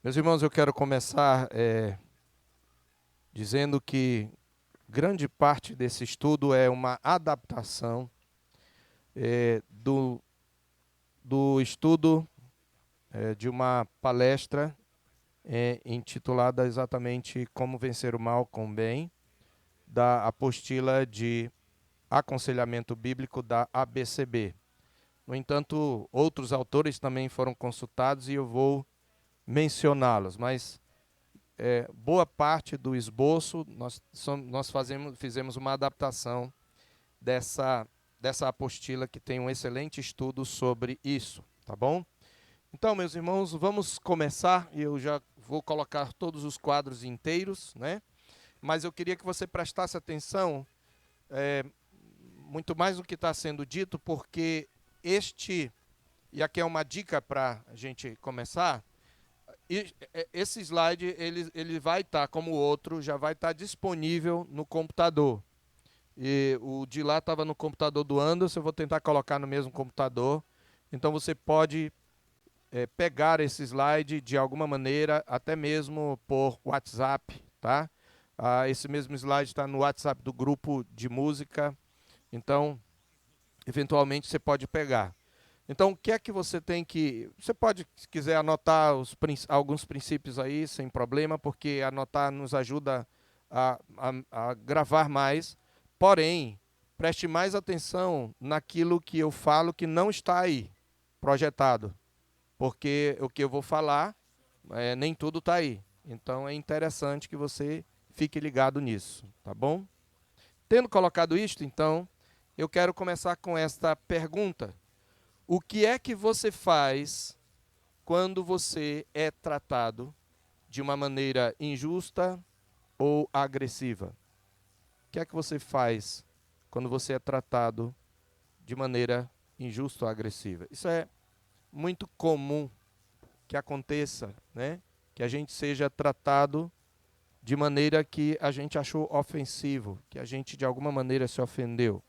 Meus irmãos, eu quero começar dizendo que grande parte desse estudo é uma adaptação do estudo de uma palestra intitulada exatamente Como Vencer o Mal com o Bem, da apostila de aconselhamento bíblico da ABCB. No entanto, outros autores também foram consultados e eu vou mencioná-los, mas boa parte do esboço nós fizemos uma adaptação dessa apostila que tem um excelente estudo sobre isso, tá bom? Então, meus irmãos, vamos começar, e eu já vou colocar todos os quadros inteiros, né? Mas eu queria que você prestasse atenção, muito mais no que está sendo dito, porque e aqui é uma dica para a gente começar. Esse slide ele vai estar, como o outro, já vai estar disponível no computador. E o de lá estava no computador do Anderson, eu vou tentar colocar no mesmo computador. Então você pode pegar esse slide de alguma maneira, até mesmo por WhatsApp, tá? Esse mesmo slide está no WhatsApp do grupo de música, então eventualmente você pode pegar. Então, o que é que você tem que... Você pode, se quiser, anotar alguns princípios aí, sem problema, porque anotar nos ajuda a gravar mais. Porém, preste mais atenção naquilo que eu falo que não está aí, projetado. Porque o que eu vou falar, nem tudo está aí. Então, é interessante que você fique ligado nisso, tá bom? Tendo colocado isto, então, eu quero começar com esta pergunta. O que é que você faz quando você é tratado de uma maneira injusta ou agressiva? O que é que você faz quando você é tratado de maneira injusta ou agressiva? Isso é muito comum que aconteça, né? Que a gente seja tratado de maneira que a gente achou ofensivo, que a gente de alguma maneira se ofendeu,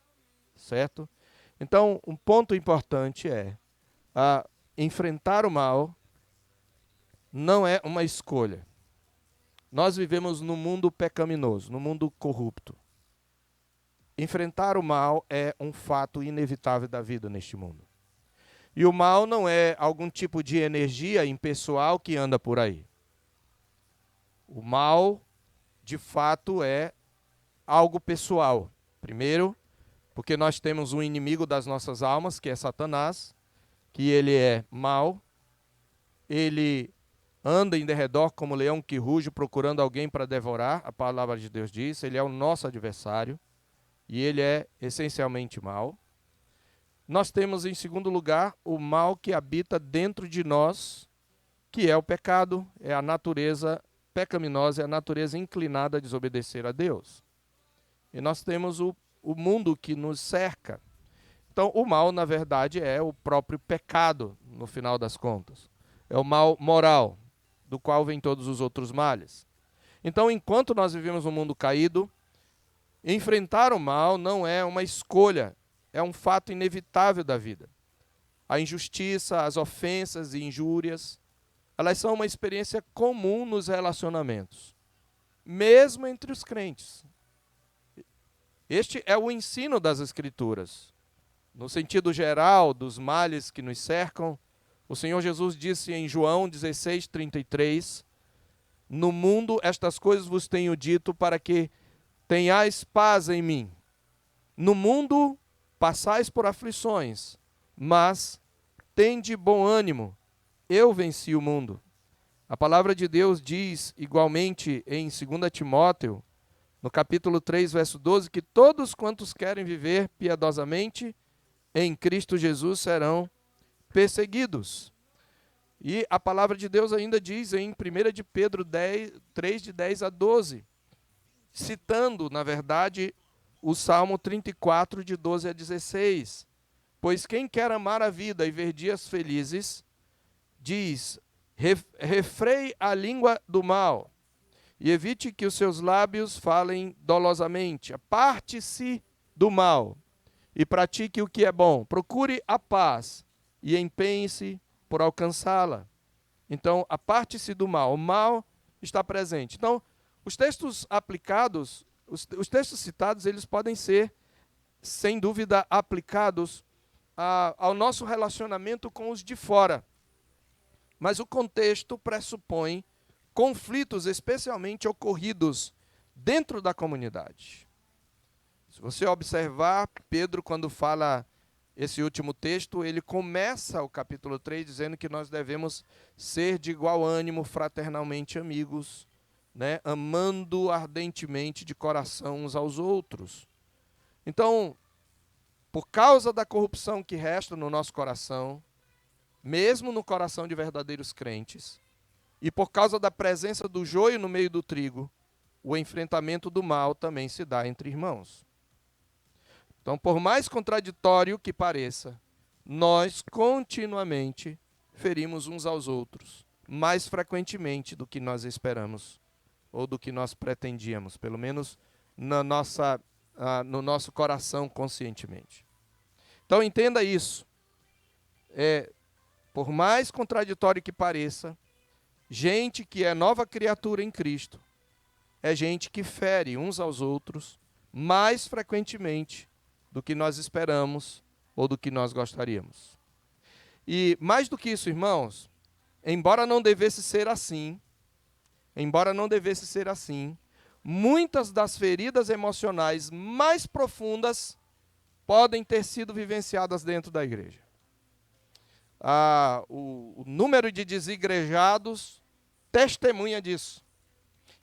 certo? Então, um ponto importante é enfrentar o mal não é uma escolha. Nós vivemos num mundo pecaminoso, num mundo corrupto. Enfrentar o mal é um fato inevitável da vida neste mundo. E o mal não é algum tipo de energia impessoal que anda por aí. O mal, de fato, é algo pessoal. Primeiro, porque nós temos um inimigo das nossas almas, que é Satanás, que ele é mau, ele anda em derredor como leão que ruge, procurando alguém para devorar, a palavra de Deus diz, ele é o nosso adversário, e ele é essencialmente mau. Nós temos, em segundo lugar, o mal que habita dentro de nós, que é o pecado, é a natureza pecaminosa, é a natureza inclinada a desobedecer a Deus. E nós temos o mundo que nos cerca. Então, o mal, na verdade, é o próprio pecado, no final das contas. É o mal moral, do qual vem todos os outros males. Então, enquanto nós vivemos um mundo caído, enfrentar o mal não é uma escolha, é um fato inevitável da vida. A injustiça, as ofensas e injúrias, elas são uma experiência comum nos relacionamentos, mesmo entre os crentes. Este é o ensino das Escrituras. No sentido geral dos males que nos cercam, o Senhor Jesus disse em João 16:33, no mundo estas coisas vos tenho dito para que tenhais paz em mim. No mundo passais por aflições, mas tende bom ânimo, eu venci o mundo. A palavra de Deus diz igualmente em 2 Timóteo, no capítulo 3, verso 12, que todos quantos querem viver piedosamente em Cristo Jesus serão perseguidos. E a palavra de Deus ainda diz em 1 de Pedro 3, de 10 a 12, citando, na verdade, o Salmo 34, de 12 a 16. Pois quem quer amar a vida e ver dias felizes, diz, refreie a língua do mal e evite que os seus lábios falem dolosamente. Aparte-se do mal e pratique o que é bom. Procure a paz e empenhe-se por alcançá-la. Então, aparte-se do mal. O mal está presente. Então, os textos aplicados, os textos citados, eles podem ser, sem dúvida, aplicados ao nosso relacionamento com os de fora. Mas o contexto pressupõe conflitos especialmente ocorridos dentro da comunidade. Se você observar, Pedro, quando fala esse último texto, ele começa o capítulo 3 dizendo que nós devemos ser de igual ânimo, fraternalmente amigos, né, amando ardentemente de coração uns aos outros. Então, por causa da corrupção que resta no nosso coração, mesmo no coração de verdadeiros crentes, e por causa da presença do joio no meio do trigo, o enfrentamento do mal também se dá entre irmãos. Então, por mais contraditório que pareça, nós continuamente ferimos uns aos outros, mais frequentemente do que nós esperamos, ou do que nós pretendíamos, pelo menos no nosso coração conscientemente. Então, entenda isso. Por mais contraditório que pareça, gente que é nova criatura em Cristo é gente que fere uns aos outros mais frequentemente do que nós esperamos ou do que nós gostaríamos. E mais do que isso, irmãos, embora não devesse ser assim, muitas das feridas emocionais mais profundas podem ter sido vivenciadas dentro da igreja. O número de desigrejados testemunha disso.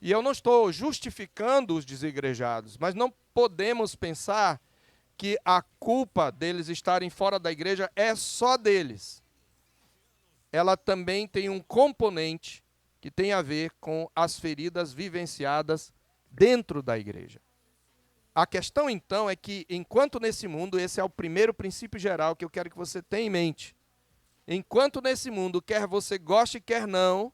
E eu não estou justificando os desigrejados, mas não podemos pensar que a culpa deles estarem fora da igreja é só deles. Ela também tem um componente que tem a ver com as feridas vivenciadas dentro da igreja. A questão, então, é que, enquanto nesse mundo, esse é o primeiro princípio geral que eu quero que você tenha em mente. Enquanto nesse mundo, quer você goste, quer não,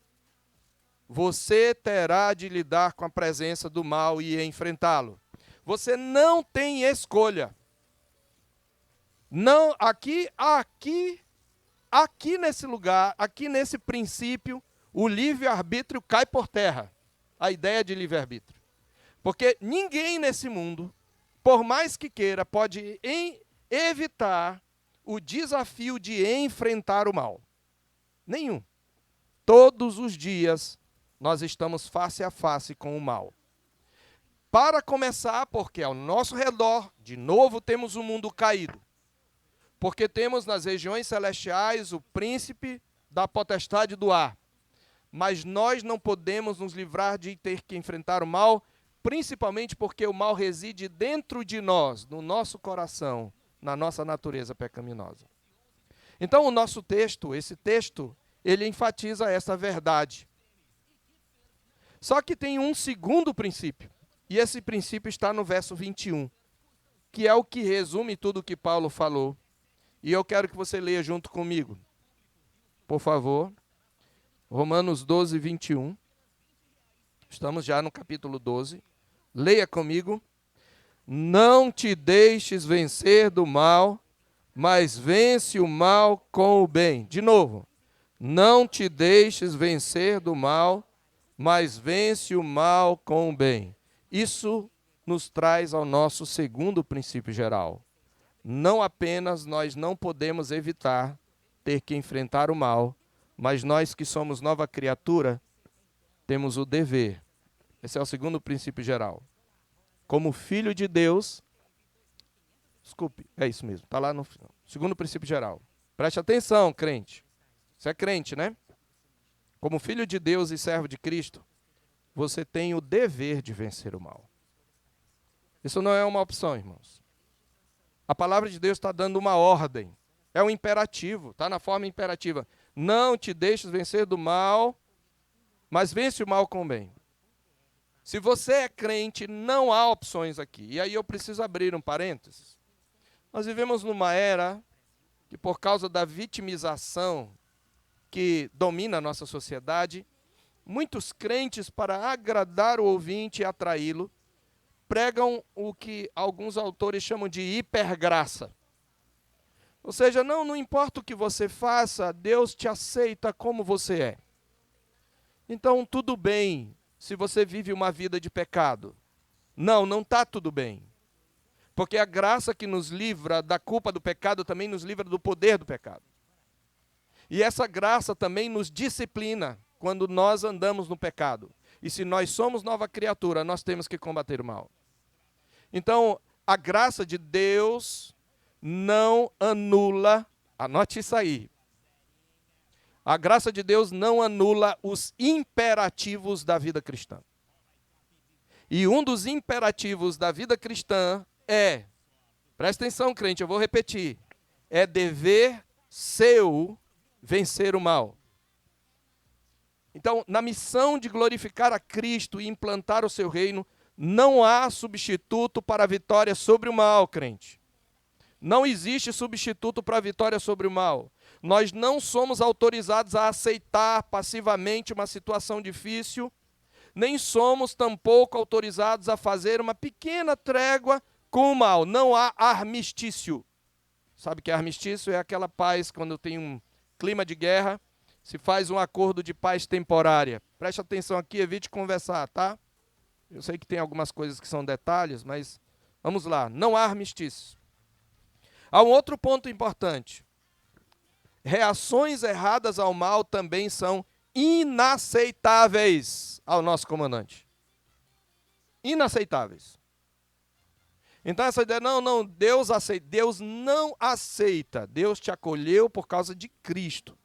você terá de lidar com a presença do mal e enfrentá-lo. Você não tem escolha. Não, aqui nesse lugar, aqui nesse princípio, o livre-arbítrio cai por terra. A ideia de livre-arbítrio. Porque ninguém nesse mundo, por mais que queira, pode evitar o desafio de enfrentar o mal. Nenhum. Todos os dias nós estamos face a face com o mal. Para começar, porque ao nosso redor, de novo, temos um mundo caído. Porque temos nas regiões celestiais o príncipe da potestade do ar. Mas nós não podemos nos livrar de ter que enfrentar o mal, principalmente porque o mal reside dentro de nós, no nosso coração, na nossa natureza pecaminosa. Então, o nosso texto, esse texto, ele enfatiza essa verdade. Só que tem um segundo princípio, e esse princípio está no verso 21, que é o que resume tudo o que Paulo falou. E eu quero que você leia junto comigo. Por favor. Romanos 12, 21. Estamos já no capítulo 12. Leia comigo. Não te deixes vencer do mal, mas vence o mal com o bem. De novo. Não te deixes vencer do mal, mas vence o mal com o bem. Isso nos traz ao nosso segundo princípio geral. Não apenas nós não podemos evitar ter que enfrentar o mal, mas nós que somos nova criatura, temos o dever. Esse é o segundo princípio geral. Como filho de Deus, é isso mesmo, está lá no segundo princípio geral. Preste atenção, crente. Você é crente, né? Como filho de Deus e servo de Cristo, você tem o dever de vencer o mal. Isso não é uma opção, irmãos. A palavra de Deus está dando uma ordem. É um imperativo, está na forma imperativa. Não te deixes vencer do mal, mas vence o mal com o bem. Se você é crente, não há opções aqui. E aí eu preciso abrir um parênteses. Nós vivemos numa era que, por causa da vitimização que domina a nossa sociedade, muitos crentes, para agradar o ouvinte e atraí-lo, pregam o que alguns autores chamam de hipergraça. Ou seja, não importa o que você faça, Deus te aceita como você é. Então, tudo bem se você vive uma vida de pecado. Não, não está tudo bem. Porque a graça que nos livra da culpa do pecado também nos livra do poder do pecado. E essa graça também nos disciplina quando nós andamos no pecado. E se nós somos nova criatura, nós temos que combater o mal. Então, a graça de Deus não anula, anote isso aí. A graça de Deus não anula os imperativos da vida cristã. E um dos imperativos da vida cristã é, presta atenção, crente, eu vou repetir, é dever seu vencer o mal. Então, na missão de glorificar a Cristo e implantar o seu reino, não há substituto para a vitória sobre o mal, crente. Não existe substituto para a vitória sobre o mal. Nós não somos autorizados a aceitar passivamente uma situação difícil, nem somos tampouco autorizados a fazer uma pequena trégua com o mal. Não há armistício. Sabe que armistício é aquela paz quando tem um clima de guerra, se faz um acordo de paz temporária. Preste atenção aqui, evite conversar, tá? Eu sei que tem algumas coisas que são detalhes, mas vamos lá. Não há armistício. Há um outro ponto importante. Reações erradas ao mal também são inaceitáveis ao nosso comandante. Inaceitáveis. Então essa ideia, não, Deus aceita. Deus não aceita. Deus te acolheu por causa de Cristo.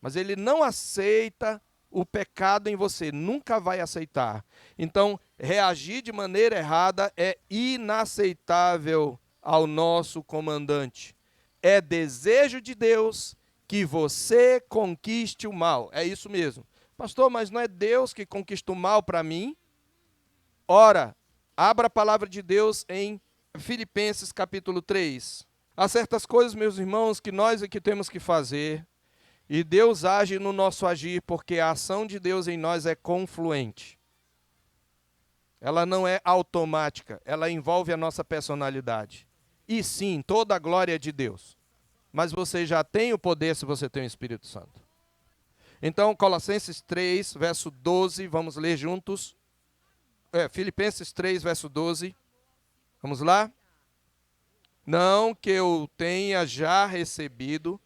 Mas Ele não aceita o pecado em você, nunca vai aceitar. Então, reagir de maneira errada é inaceitável ao nosso comandante. É desejo de Deus que você conquiste o mal. É isso mesmo. Pastor, mas não é Deus que conquista o mal para mim? Ora, abra a palavra de Deus em Filipenses capítulo 3. Há certas coisas, meus irmãos, que nós aqui temos que fazer, e Deus age no nosso agir, porque a ação de Deus em nós é confluente. Ela não é automática, ela envolve a nossa personalidade. E sim, toda a glória é de Deus. Mas você já tem o poder se você tem o Espírito Santo. Então, Colossenses 3, verso 12, vamos ler juntos. Filipenses 3, verso 12. Vamos lá? Não que eu tenha já recebido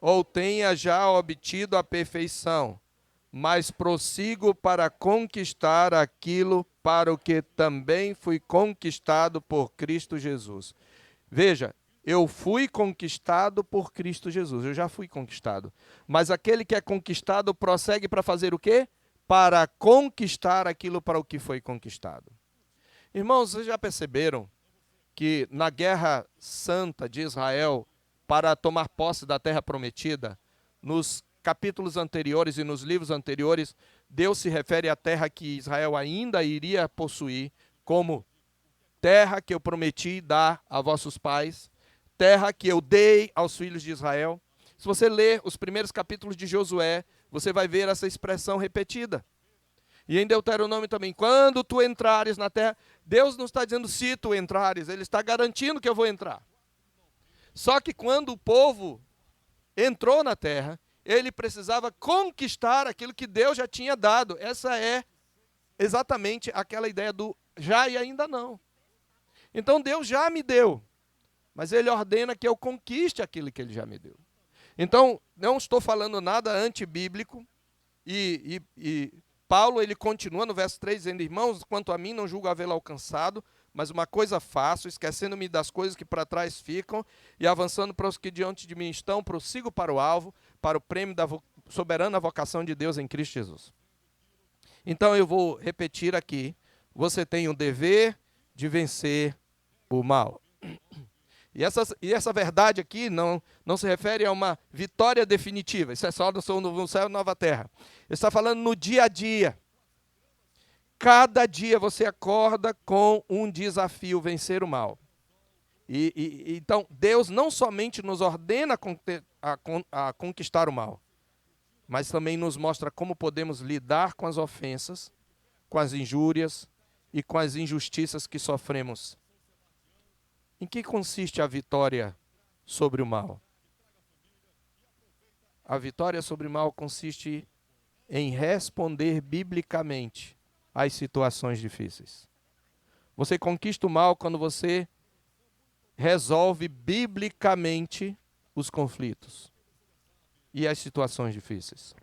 ou tenha já obtido a perfeição, mas prossigo para conquistar aquilo para o que também fui conquistado por Cristo Jesus. Veja, eu fui conquistado por Cristo Jesus, eu já fui conquistado. Mas aquele que é conquistado prossegue para fazer o quê? Para conquistar aquilo para o que foi conquistado. Irmãos, vocês já perceberam que na guerra santa de Israel, para tomar posse da terra prometida, nos capítulos anteriores e nos livros anteriores, Deus se refere à terra que Israel ainda iria possuir como terra que eu prometi dar a vossos pais, terra que eu dei aos filhos de Israel. Se você ler os primeiros capítulos de Josué, você vai ver essa expressão repetida. E em Deuteronômio também, quando tu entrares na terra, Deus não está dizendo se tu entrares, Ele está garantindo que eu vou entrar. Só que quando o povo entrou na terra, ele precisava conquistar aquilo que Deus já tinha dado. Essa é exatamente aquela ideia do já e ainda não. Então Deus já me deu, mas Ele ordena que eu conquiste aquilo que Ele já me deu. Então, não estou falando nada antibíblico, e Paulo ele continua no verso 3 dizendo, irmãos, quanto a mim não julgo havê-lo alcançado, mas uma coisa faço, esquecendo-me das coisas que para trás ficam e avançando para os que diante de mim estão, prossigo para o alvo, para o prêmio da soberana vocação de Deus em Cristo Jesus. Então eu vou repetir aqui, você tem o dever de vencer o mal. E essa verdade aqui não se refere a uma vitória definitiva, isso é só no novo céu e nova terra. Ele está falando no dia a dia. Cada dia você acorda com um desafio, vencer o mal. Então, Deus não somente nos ordena a conquistar o mal, mas também nos mostra como podemos lidar com as ofensas, com as injúrias e com as injustiças que sofremos. Em que consiste a vitória sobre o mal? A vitória sobre o mal consiste em responder biblicamente às situações difíceis. Você conquista o mal quando você resolve biblicamente os conflitos e as situações difíceis.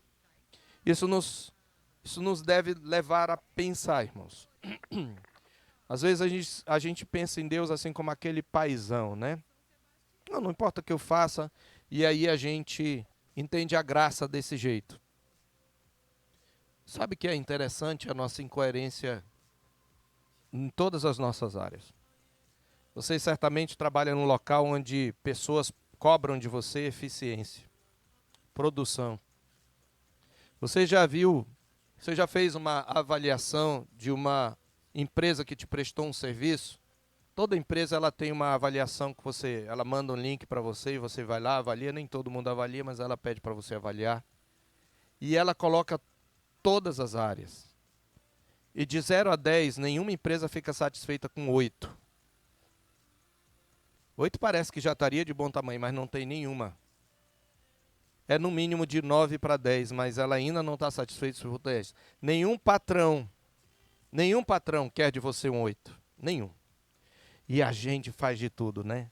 Isso nos deve levar a pensar, irmãos. Às vezes a gente pensa em Deus assim como aquele paizão, né? Não importa o que eu faça, e aí a gente entende a graça desse jeito. Sabe que é interessante a nossa incoerência em todas as nossas áreas. Você certamente trabalha num local onde pessoas cobram de você eficiência, produção. Você já fez uma avaliação de uma empresa que te prestou um serviço? Toda empresa ela tem uma avaliação que ela manda um link para você e você vai lá, avalia, nem todo mundo avalia, mas ela pede para você avaliar. E ela coloca todas as áreas. E de 0 a 10, nenhuma empresa fica satisfeita com 8. 8 parece que já estaria de bom tamanho, mas não tem nenhuma. É no mínimo de 9 para 10, mas ela ainda não está satisfeita com 10. Nenhum patrão quer de você um 8. Nenhum. E a gente faz de tudo, né?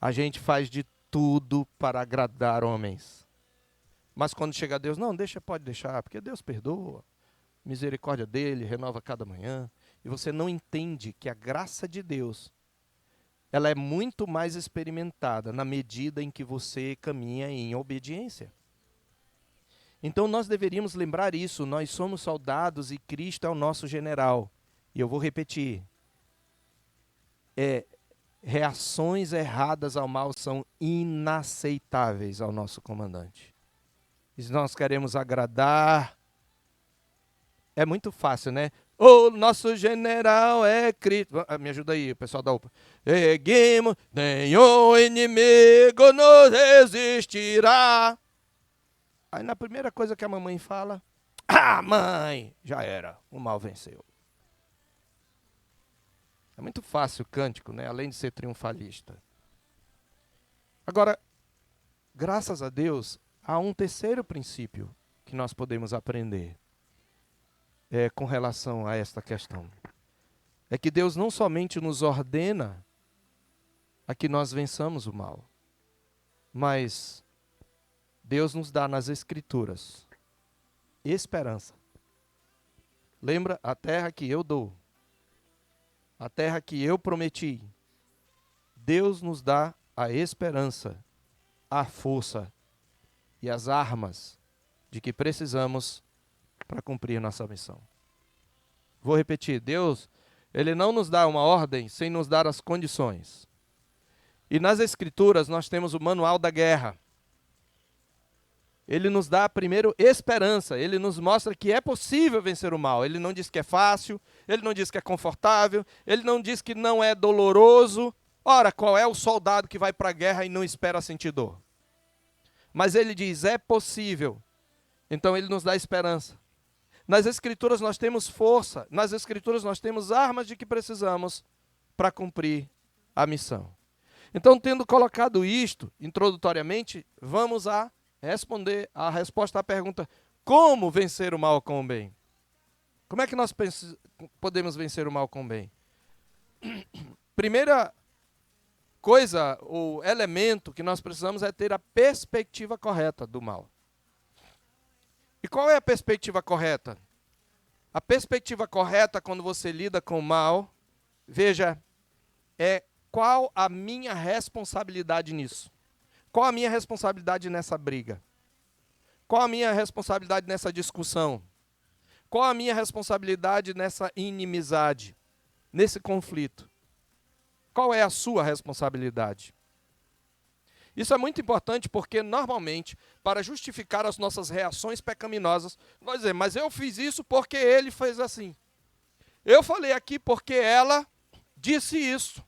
A gente faz de tudo para agradar homens. Mas quando chega a Deus, não, pode deixar, porque Deus perdoa. Misericórdia dele renova cada manhã. E você não entende que a graça de Deus, ela é muito mais experimentada na medida em que você caminha em obediência. Então nós deveríamos lembrar isso, nós somos soldados e Cristo é o nosso general. E eu vou repetir, reações erradas ao mal são inaceitáveis ao nosso comandante. E se nós queremos agradar, é muito fácil, né? O nosso general é Cristo. Me ajuda aí, pessoal da UPA. Erguemos, nenhum inimigo nos resistirá. Aí na primeira coisa que a mamãe fala, mãe, já era, o mal venceu. É muito fácil o cântico, né? Além de ser triunfalista. Agora, graças a Deus, há um terceiro princípio que nós podemos aprender com relação a esta questão. É que Deus não somente nos ordena a que nós vençamos o mal, mas Deus nos dá nas Escrituras esperança. Lembra? A terra que eu dou, a terra que eu prometi. Deus nos dá a esperança, a força e as armas de que precisamos para cumprir nossa missão. Vou repetir, Deus, Ele não nos dá uma ordem sem nos dar as condições. E nas Escrituras nós temos o manual da guerra. Ele nos dá primeiro esperança, Ele nos mostra que é possível vencer o mal. Ele não diz que é fácil, Ele não diz que é confortável, Ele não diz que não é doloroso. Ora, qual é o soldado que vai para a guerra e não espera sentir dor? Mas Ele diz, é possível. Então Ele nos dá esperança. Nas Escrituras nós temos força, nas Escrituras nós temos armas de que precisamos para cumprir a missão. Então, tendo colocado isto, introdutoriamente, vamos a responder a resposta à pergunta, como vencer o mal com o bem? Como é que nós podemos vencer o mal com o bem? Primeira coisa, ou elemento que nós precisamos é ter a perspectiva correta do mal. E qual é a perspectiva correta? A perspectiva correta quando você lida com o mal, veja, é qual a minha responsabilidade nisso? Qual a minha responsabilidade nessa briga? Qual a minha responsabilidade nessa discussão? Qual a minha responsabilidade nessa inimizade, nesse conflito? Qual é a sua responsabilidade? Isso é muito importante porque, normalmente, para justificar as nossas reações pecaminosas, nós dizemos, mas eu fiz isso porque ele fez assim. Eu falei aqui porque ela disse isso.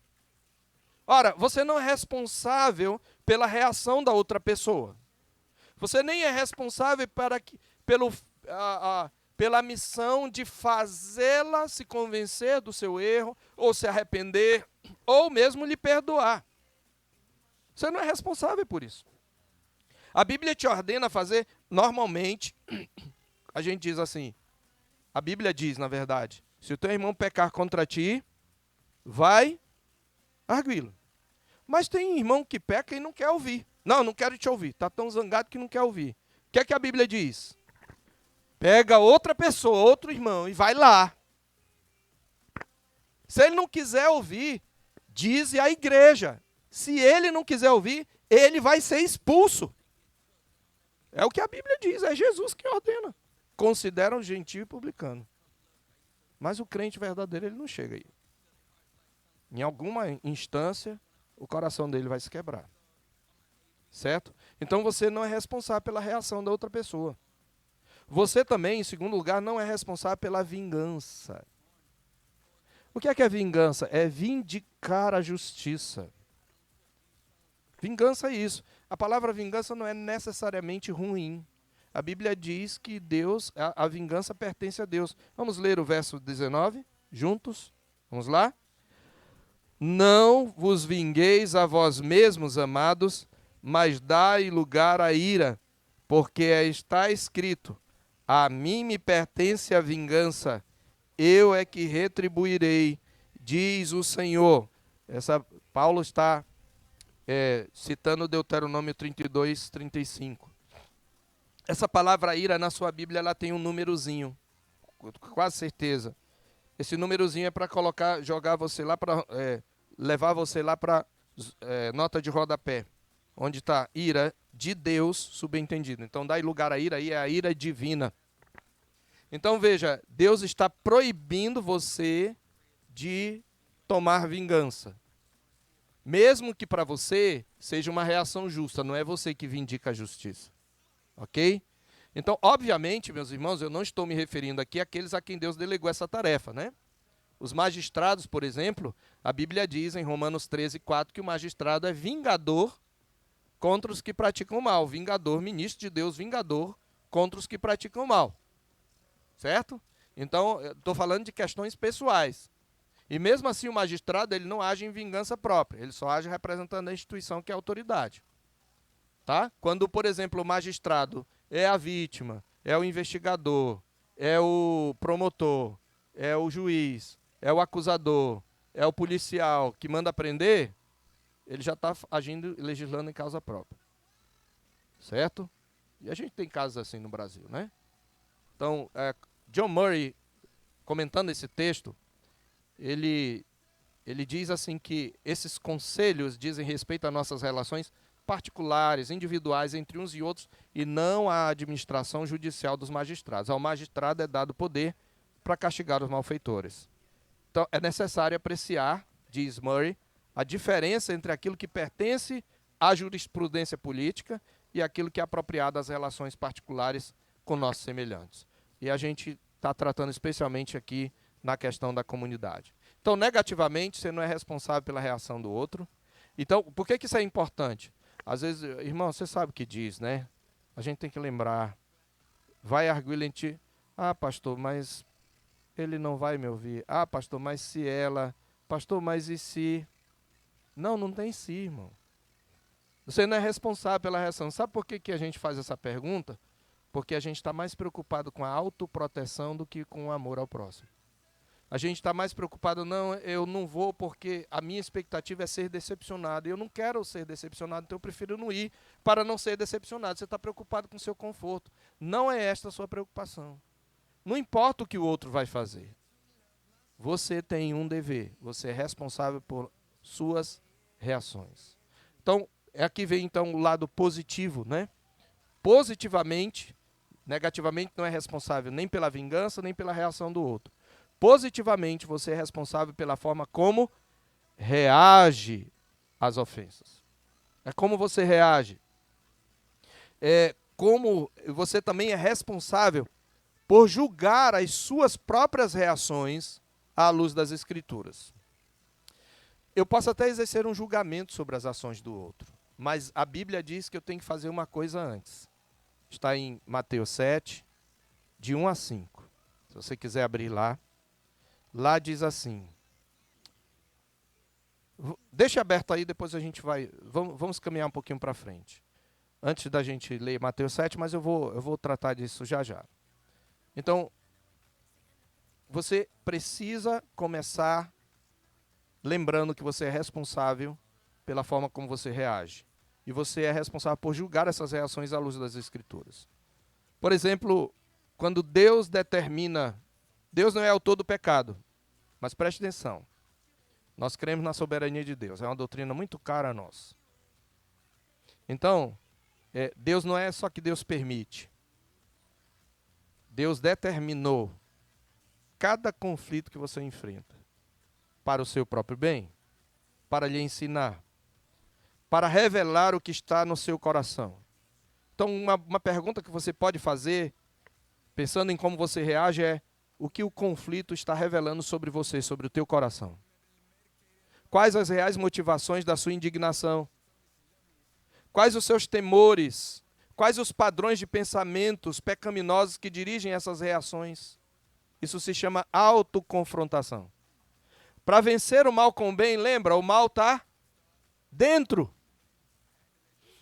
Ora, você não é responsável pela reação da outra pessoa. Você nem é responsável pela missão de fazê-la se convencer do seu erro, ou se arrepender, ou mesmo lhe perdoar. Você não é responsável por isso. A Bíblia te ordena a fazer, normalmente, a gente diz assim, a Bíblia diz, na verdade, se o teu irmão pecar contra ti, vai arguí-lo. Mas tem irmão que peca e não quer ouvir. Não, não quero te ouvir. Está tão zangado que não quer ouvir. O que é que a Bíblia diz? Pega outra pessoa, outro irmão e vai lá. Se ele não quiser ouvir, diz à igreja. Se ele não quiser ouvir, ele vai ser expulso. É o que a Bíblia diz, é Jesus que ordena. Consideram gentil e publicano. Mas o crente verdadeiro, ele não chega aí. Em alguma instância, o coração dele vai se quebrar. Certo? Então você não é responsável pela reação da outra pessoa. Você também, em segundo lugar, não é responsável pela vingança. O que é vingança? É vindicar a justiça. Vingança é isso. A palavra vingança não é necessariamente ruim. A Bíblia diz que Deus, a vingança pertence a Deus. Vamos ler o verso 19 juntos? Vamos lá? Não vos vingueis a vós mesmos, amados, mas dai lugar à ira, porque está escrito, a mim me pertence a vingança, eu é que retribuirei, diz o Senhor. Paulo está citando Deuteronômio 32, 35. Essa palavra ira na sua Bíblia, ela tem um númerozinho, com quase certeza. Esse númerozinho é para jogar você lá para levar você lá para nota de rodapé, onde está ira de Deus subentendido. Então, dá lugar à ira, aí é a ira divina. Então, veja, Deus está proibindo você de tomar vingança. Mesmo que para você seja uma reação justa, não é você que vindica a justiça. Ok? Então, obviamente, meus irmãos, eu não estou me referindo aqui àqueles a quem Deus delegou essa tarefa, né? Os magistrados, por exemplo, a Bíblia diz em Romanos 13, 4, que o magistrado é vingador contra os que praticam o mal. Vingador, ministro de Deus, vingador contra os que praticam o mal. Certo? Então, estou falando de questões pessoais. E mesmo assim, o magistrado ele não age em vingança própria. Ele só age representando a instituição que é a autoridade. Tá? Quando, por exemplo, o magistrado é a vítima, é o investigador, é o promotor, é o juiz, é o acusador, é o policial que manda prender, ele já está agindo, legislando em causa própria. Certo? E a gente tem casos assim no Brasil, né? Então, John Murray, comentando esse texto, ele diz assim que esses conselhos dizem respeito às nossas relações particulares, individuais entre uns e outros, e não à administração judicial dos magistrados. Ao magistrado é dado poder para castigar os malfeitores. Então, é necessário apreciar, diz Murray, a diferença entre aquilo que pertence à jurisprudência política e aquilo que é apropriado às relações particulares com nossos semelhantes. E a gente está tratando especialmente aqui na questão da comunidade. Então, negativamente, você não é responsável pela reação do outro. Então, por que isso é importante? Às vezes, irmão, você sabe o que diz, né? A gente tem que lembrar. Vai arguir em ti. Ah, pastor, mas ele não vai me ouvir. Ah, pastor, mas se ela... Pastor, mas e se... Não, não tem si, irmão. Você não é responsável pela reação. Sabe por que a gente faz essa pergunta? Porque a gente está mais preocupado com a autoproteção do que com o amor ao próximo. A gente está mais preocupado, não, eu não vou porque a minha expectativa é ser decepcionado. Eu não quero ser decepcionado, então eu prefiro não ir para não ser decepcionado. Você está preocupado com o seu conforto. Não é esta a sua preocupação. Não importa o que o outro vai fazer. Você tem um dever. Você é responsável por suas reações. Então, aqui vem então o lado positivo, né? Positivamente, negativamente não é responsável nem pela vingança, nem pela reação do outro. Positivamente, você é responsável pela forma como reage às ofensas. É como você reage. É como você também é responsável por julgar as suas próprias reações à luz das Escrituras. Eu posso até exercer um julgamento sobre as ações do outro, mas a Bíblia diz que eu tenho que fazer uma coisa antes. Está em Mateus 7, de 1 a 5. Se você quiser abrir lá. Lá diz assim, deixa aberto aí, depois a gente vai, vamos caminhar um pouquinho para frente. Antes da gente ler Mateus 7, mas eu vou tratar disso já já. Então, você precisa começar lembrando que você é responsável pela forma como você reage. E você é responsável por julgar essas reações à luz das Escrituras. Por exemplo, quando Deus determina... Deus não é autor do pecado, mas preste atenção. Nós cremos na soberania de Deus. É uma doutrina muito cara a nós. Então, Deus não é só que Deus permite. Deus determinou cada conflito que você enfrenta para o seu próprio bem, para lhe ensinar, para revelar o que está no seu coração. Então, uma pergunta que você pode fazer, pensando em como você reage, é: o que o conflito está revelando sobre você, sobre o teu coração? Quais as reais motivações da sua indignação? Quais os seus temores? Quais os padrões de pensamentos pecaminosos que dirigem essas reações? Isso se chama autoconfrontação. Para vencer o mal com o bem, lembra, o mal está dentro.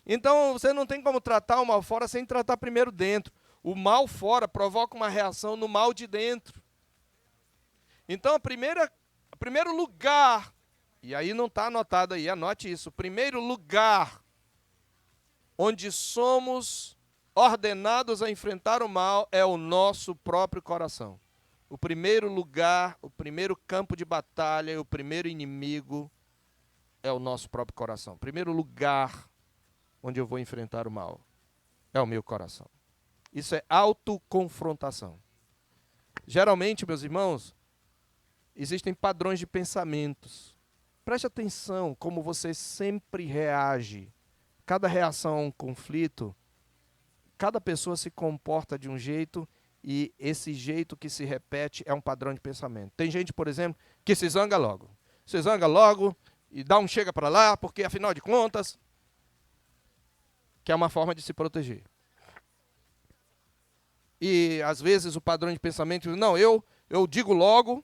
Então, você não tem como tratar o mal fora sem tratar primeiro dentro. O mal fora provoca uma reação no mal de dentro. Então, o primeiro lugar, e aí não está anotado aí, anote isso. O primeiro lugar onde somos ordenados a enfrentar o mal é o nosso próprio coração. O primeiro lugar, o primeiro campo de batalha, o primeiro inimigo é o nosso próprio coração. O primeiro lugar onde eu vou enfrentar o mal é o meu coração. Isso é autoconfrontação. Geralmente, meus irmãos, existem padrões de pensamentos. Preste atenção como você sempre reage. Cada reação a um conflito, cada pessoa se comporta de um jeito e esse jeito que se repete é um padrão de pensamento. Tem gente, por exemplo, que se zanga logo. Se zanga logo e dá um chega para lá, porque afinal de contas, que é uma forma de se proteger. E às vezes o padrão de pensamento, não, eu digo logo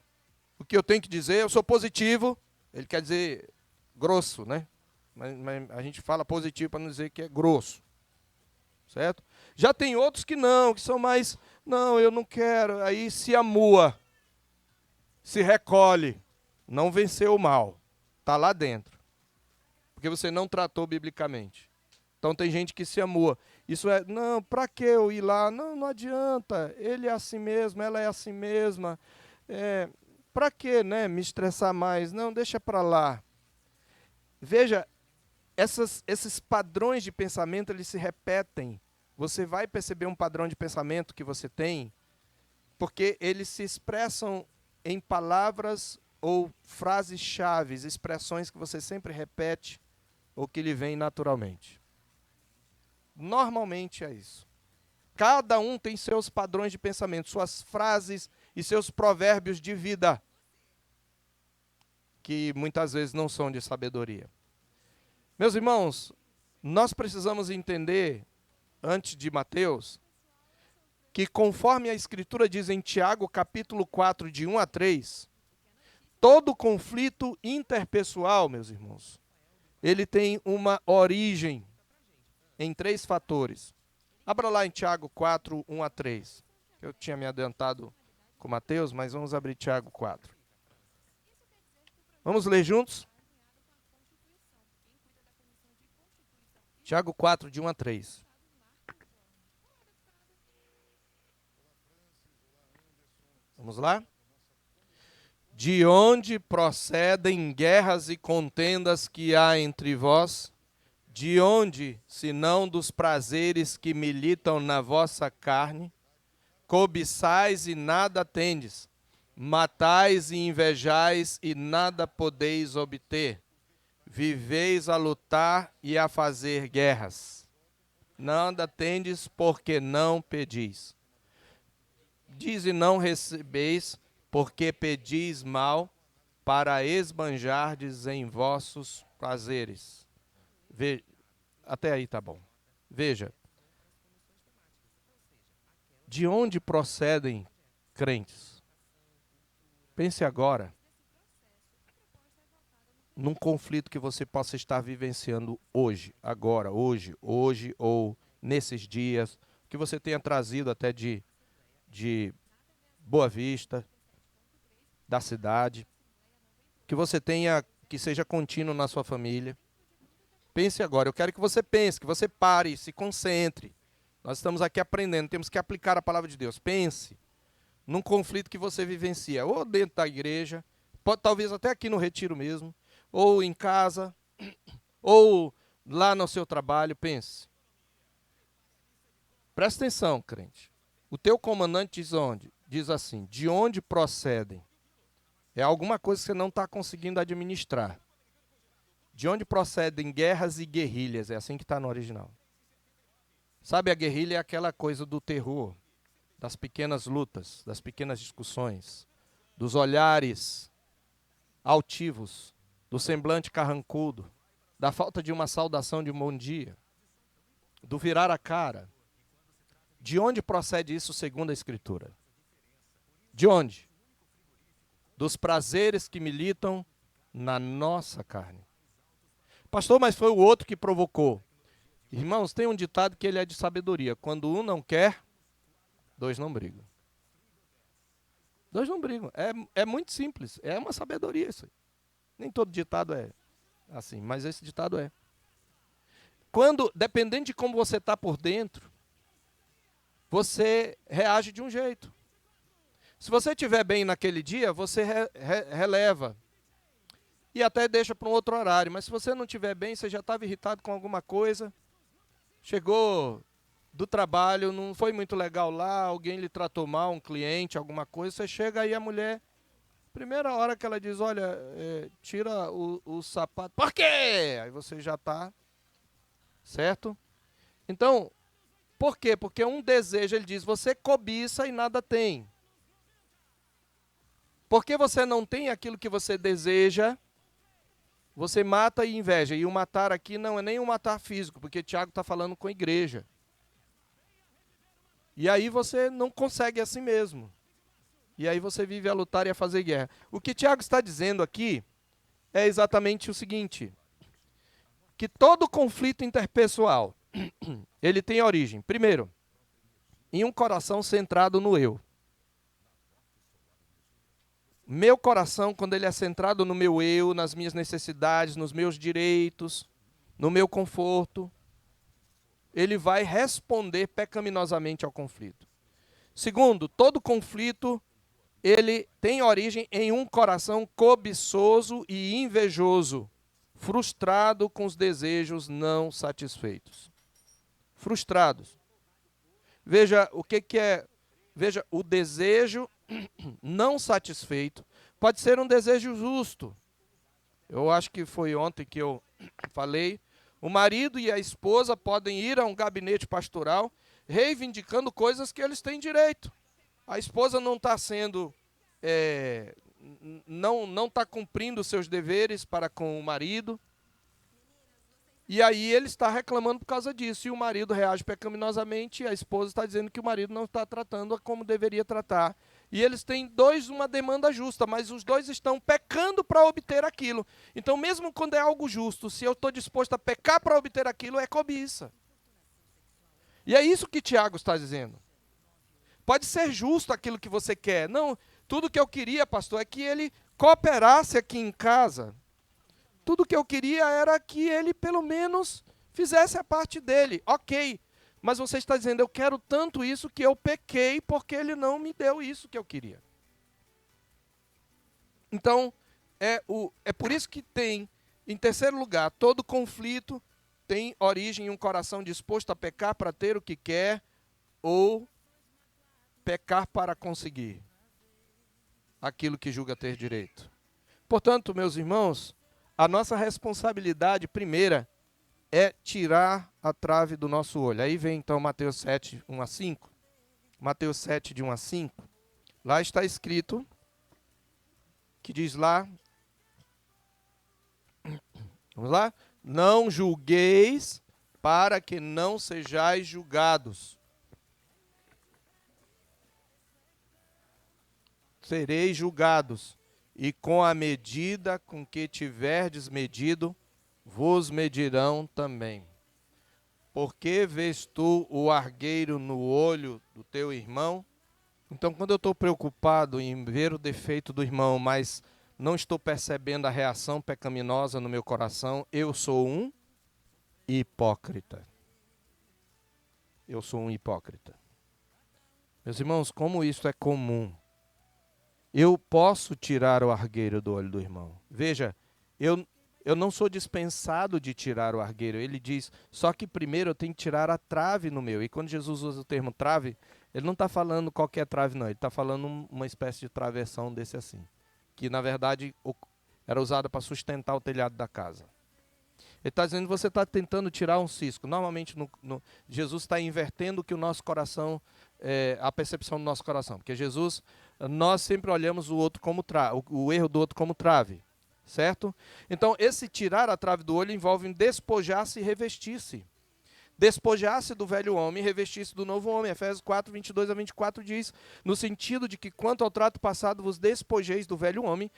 o que eu tenho que dizer, eu sou positivo. Ele quer dizer grosso, né? Mas a gente fala positivo para não dizer que é grosso. Certo? Já tem outros que não, que são mais, não, eu não quero. Aí se amua, se recolhe, não venceu o mal. Está lá dentro. Porque você não tratou biblicamente. Então tem gente que se amua. Isso é, não, para que eu ir lá? Não, não adianta. Ele é assim mesmo, ela é assim mesma. Para que, né, me estressar mais? Não, deixa para lá. Veja, esses padrões de pensamento, eles se repetem. Você vai perceber um padrão de pensamento que você tem, porque eles se expressam em palavras ou frases-chave, expressões que você sempre repete ou que lhe vêm naturalmente. Normalmente é isso. Cada um tem seus padrões de pensamento, suas frases e seus provérbios de vida, que muitas vezes não são de sabedoria. Meus irmãos, nós precisamos entender, antes de Mateus, que conforme a Escritura diz em Tiago, capítulo 4, de 1 a 3, todo conflito interpessoal, meus irmãos, ele tem uma origem em 3 fatores. Abra lá em Tiago 4, 1 a 3. Eu tinha me adiantado com Mateus, mas vamos abrir Tiago 4. Vamos ler juntos? Tiago 4, de 1 a 3. Vamos lá? De onde procedem guerras e contendas que há entre vós? De onde, senão dos prazeres que militam na vossa carne? Cobiçais e nada tendes, matais e invejais e nada podeis obter. Viveis a lutar e a fazer guerras. Nada tendes porque não pedis. Diz e não recebeis, porque pedis mal, para esbanjardes em vossos prazeres. Até aí tá bom. Veja, de onde procedem crentes? Pense agora num conflito que você possa estar vivenciando hoje, agora, hoje ou nesses dias, que você tenha trazido até de de Boa Vista, da cidade, que você tenha, que seja contínuo na sua família. Pense agora, eu quero que você pense, que você pare, se concentre. Nós estamos aqui aprendendo, temos que aplicar a palavra de Deus. Pense num conflito que você vivencia, ou dentro da igreja, pode, talvez até aqui no retiro mesmo, ou em casa, ou lá no seu trabalho. Pense. Presta atenção, crente. O teu comandante diz onde? Diz assim, de onde procedem? É alguma coisa que você não está conseguindo administrar. De onde procedem guerras e guerrilhas? É assim que está no original. Sabe, a guerrilha é aquela coisa do terror, das pequenas lutas, das pequenas discussões, dos olhares altivos, do semblante carrancudo, da falta de uma saudação de um bom dia, do virar a cara. De onde procede isso segundo a Escritura? De onde? Dos prazeres que militam na nossa carne. Pastor, mas foi o outro que provocou. Irmãos, tem um ditado que ele é de sabedoria. Quando um não quer, dois não brigam. Dois não brigam. É muito simples. É uma sabedoria isso aí. Nem todo ditado é assim, mas esse ditado é. Quando, dependendo de como você está por dentro, você reage de um jeito. Se você estiver bem naquele dia, você releva. E até deixa para um outro horário. Mas se você não estiver bem, você já estava irritado com alguma coisa, chegou do trabalho, não foi muito legal lá, alguém lhe tratou mal, um cliente, alguma coisa, você chega aí a mulher, primeira hora que ela diz, olha, tira o sapato. Por quê? Aí você já está, certo? Então, por quê? Porque um desejo, ele diz, você cobiça e nada tem. Porque você não tem aquilo que você deseja, você mata e inveja. E o matar aqui não é nem um matar físico, porque Tiago está falando com a igreja. E aí você não consegue assim mesmo. E aí você vive a lutar e a fazer guerra. O que Tiago está dizendo aqui é exatamente o seguinte, que todo conflito interpessoal, ele tem origem, primeiro, em um coração centrado no eu. Meu coração, quando ele é centrado no meu eu, nas minhas necessidades, nos meus direitos, no meu conforto, ele vai responder pecaminosamente ao conflito. Segundo, todo conflito, ele tem origem em um coração cobiçoso e invejoso, frustrado com os desejos não satisfeitos. Frustrados. Veja o que é, veja, o desejo não satisfeito pode ser um desejo justo. Eu acho que foi ontem que eu falei. O marido e a esposa podem ir a um gabinete pastoral reivindicando coisas que eles têm direito. A esposa não está sendo, não está cumprindo os seus deveres para com o marido. E aí ele está reclamando por causa disso. E o marido reage pecaminosamente e a esposa está dizendo que o marido não está tratando como deveria tratar. E eles têm uma demanda justa, mas os dois estão pecando para obter aquilo. Então, mesmo quando é algo justo, se eu estou disposto a pecar para obter aquilo, é cobiça. E é isso que Tiago está dizendo. Pode ser justo aquilo que você quer. Não, tudo que eu queria, pastor, é que ele cooperasse aqui em casa. Tudo que eu queria era que ele, pelo menos, fizesse a parte dele. Ok, mas você está dizendo, eu quero tanto isso que eu pequei porque ele não me deu isso que eu queria. Então, é por isso que tem, em terceiro lugar, todo conflito tem origem em um coração disposto a pecar para ter o que quer ou pecar para conseguir aquilo que julga ter direito. Portanto, meus irmãos, a nossa responsabilidade primeira é tirar a trave do nosso olho. Aí vem então Mateus 7, 1 a 5. Mateus 7, de 1 a 5. Lá está escrito, que diz lá, vamos lá? Não julgueis para que não sejais julgados. Sereis julgados, e com a medida com que tiverdes medido, vos medirão também. Porque vês tu o argueiro no olho do teu irmão, Então, quando eu estou preocupado em ver o defeito do irmão, mas não estou percebendo a reação pecaminosa no meu coração, eu sou um hipócrita. Eu sou um hipócrita. Meus irmãos, como isso é comum. Eu posso tirar o argueiro do olho do irmão. Veja, eu não sou dispensado de tirar o argueiro. Ele diz, só que primeiro eu tenho que tirar a trave no meu. E quando Jesus usa o termo trave, ele não está falando qualquer trave, não. Ele está falando uma espécie de travessão desse assim. Que, na verdade, era usada para sustentar o telhado da casa. Ele está dizendo que você está tentando tirar um cisco. Normalmente, Jesus está invertendo que o nosso coração, a percepção do nosso coração. Porque Jesus, nós sempre olhamos o outro como o erro do outro como trave. Certo? Então, esse tirar a trave do olho envolve despojar-se e revestir-se. Despojar-se do velho homem e revestir-se do novo homem. Efésios 4, 22 a 24 diz, no sentido de que quanto ao trato passado vos despojeis do velho homem,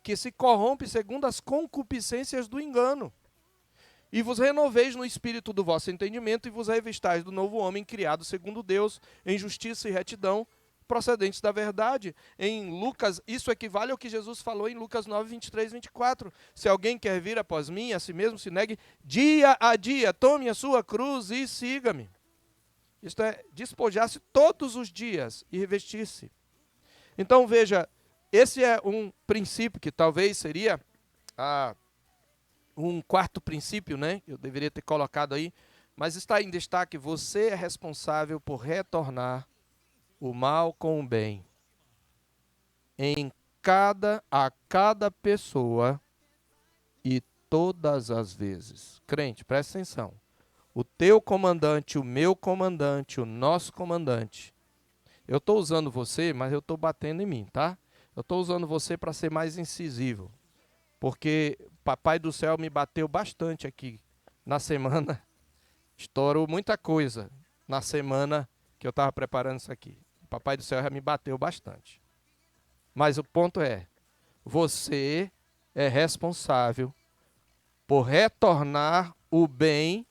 que se corrompe segundo as concupiscências do engano. E vos renoveis no espírito do vosso entendimento e vos revestais do novo homem criado segundo Deus, em justiça e retidão, procedentes da verdade. Em Lucas, isso equivale ao que Jesus falou em Lucas 9, 23, 24. Se alguém quer vir após mim, a si mesmo se negue dia a dia, tome a sua cruz e siga-me. Isto é, despojar-se todos os dias e revestir-se. Então veja, esse é um princípio que talvez seria um quarto princípio, né? Eu deveria ter colocado aí, mas está em destaque, você é responsável por retornar o mal com o bem a cada pessoa e todas as vezes. Crente, presta atenção. O teu comandante, o meu comandante, o nosso comandante. Eu estou usando você, mas eu estou batendo em mim, tá? Eu estou usando você para ser mais incisivo. Porque Papai do Céu me bateu bastante aqui na semana. Estourou muita coisa na semana que eu estava preparando isso aqui. Papai do Céu já me bateu bastante. Mas o ponto é, você é responsável por retornar o bem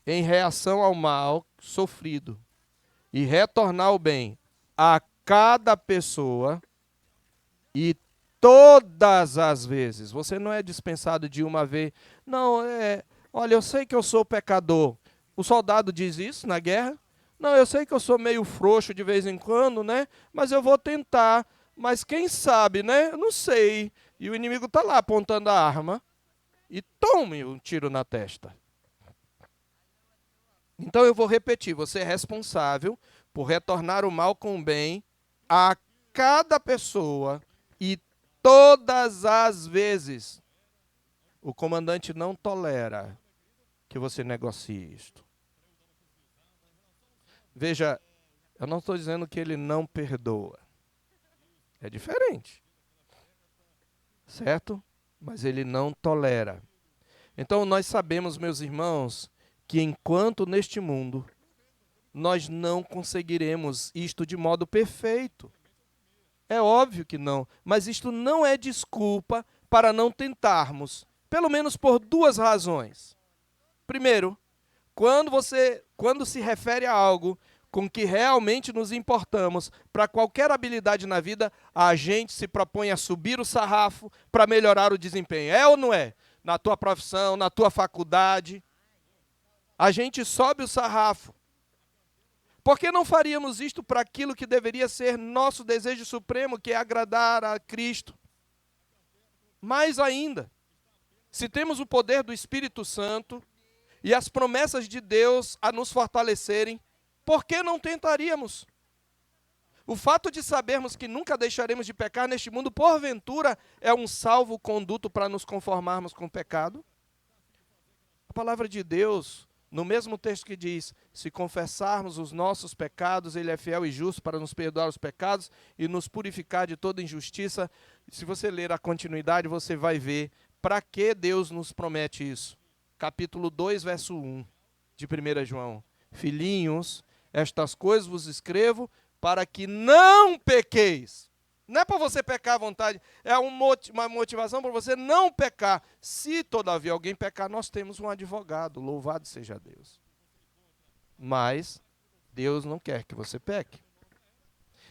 em reação ao mal sofrido. E retornar o bem a cada pessoa e todas as vezes. Você não é dispensado de uma vez. Não, olha, eu sei que eu sou pecador. O soldado diz isso na guerra. Não, eu sei que eu sou meio frouxo de vez em quando, né? Mas eu vou tentar. Mas quem sabe, né? Eu não sei. E o inimigo está lá apontando a arma e tome um tiro na testa. Então eu vou repetir, você é responsável por retornar o mal com o bem a cada pessoa e todas as vezes. O comandante não tolera que você negocie isto. Veja, eu não estou dizendo que ele não perdoa. É diferente. Certo? Mas ele não tolera. Então nós sabemos, meus irmãos, que enquanto neste mundo, nós não conseguiremos isto de modo perfeito. É óbvio que não. Mas isto não é desculpa para não tentarmos. Pelo menos por duas razões. Primeiro, quando se refere a algo com que realmente nos importamos, para qualquer habilidade na vida, a gente se propõe a subir o sarrafo para melhorar o desempenho. É ou não é? Na tua profissão, na tua faculdade, a gente sobe o sarrafo. Por que não faríamos isto para aquilo que deveria ser nosso desejo supremo, que é agradar a Cristo? Mais ainda, se temos o poder do Espírito Santo e as promessas de Deus a nos fortalecerem, por que não tentaríamos? O fato de sabermos que nunca deixaremos de pecar neste mundo, porventura, é um salvo-conduto para nos conformarmos com o pecado? A palavra de Deus, no mesmo texto que diz, se confessarmos os nossos pecados, Ele é fiel e justo para nos perdoar os pecados e nos purificar de toda injustiça. Se você ler a continuidade, você vai ver para que Deus nos promete isso. Capítulo 2, verso 1 de 1 João. Filhinhos, estas coisas vos escrevo para que não pequeis. Não é para você pecar à vontade, é uma motivação para você não pecar. Se, todavia, alguém pecar, nós temos um advogado, louvado seja Deus. Mas Deus não quer que você peque.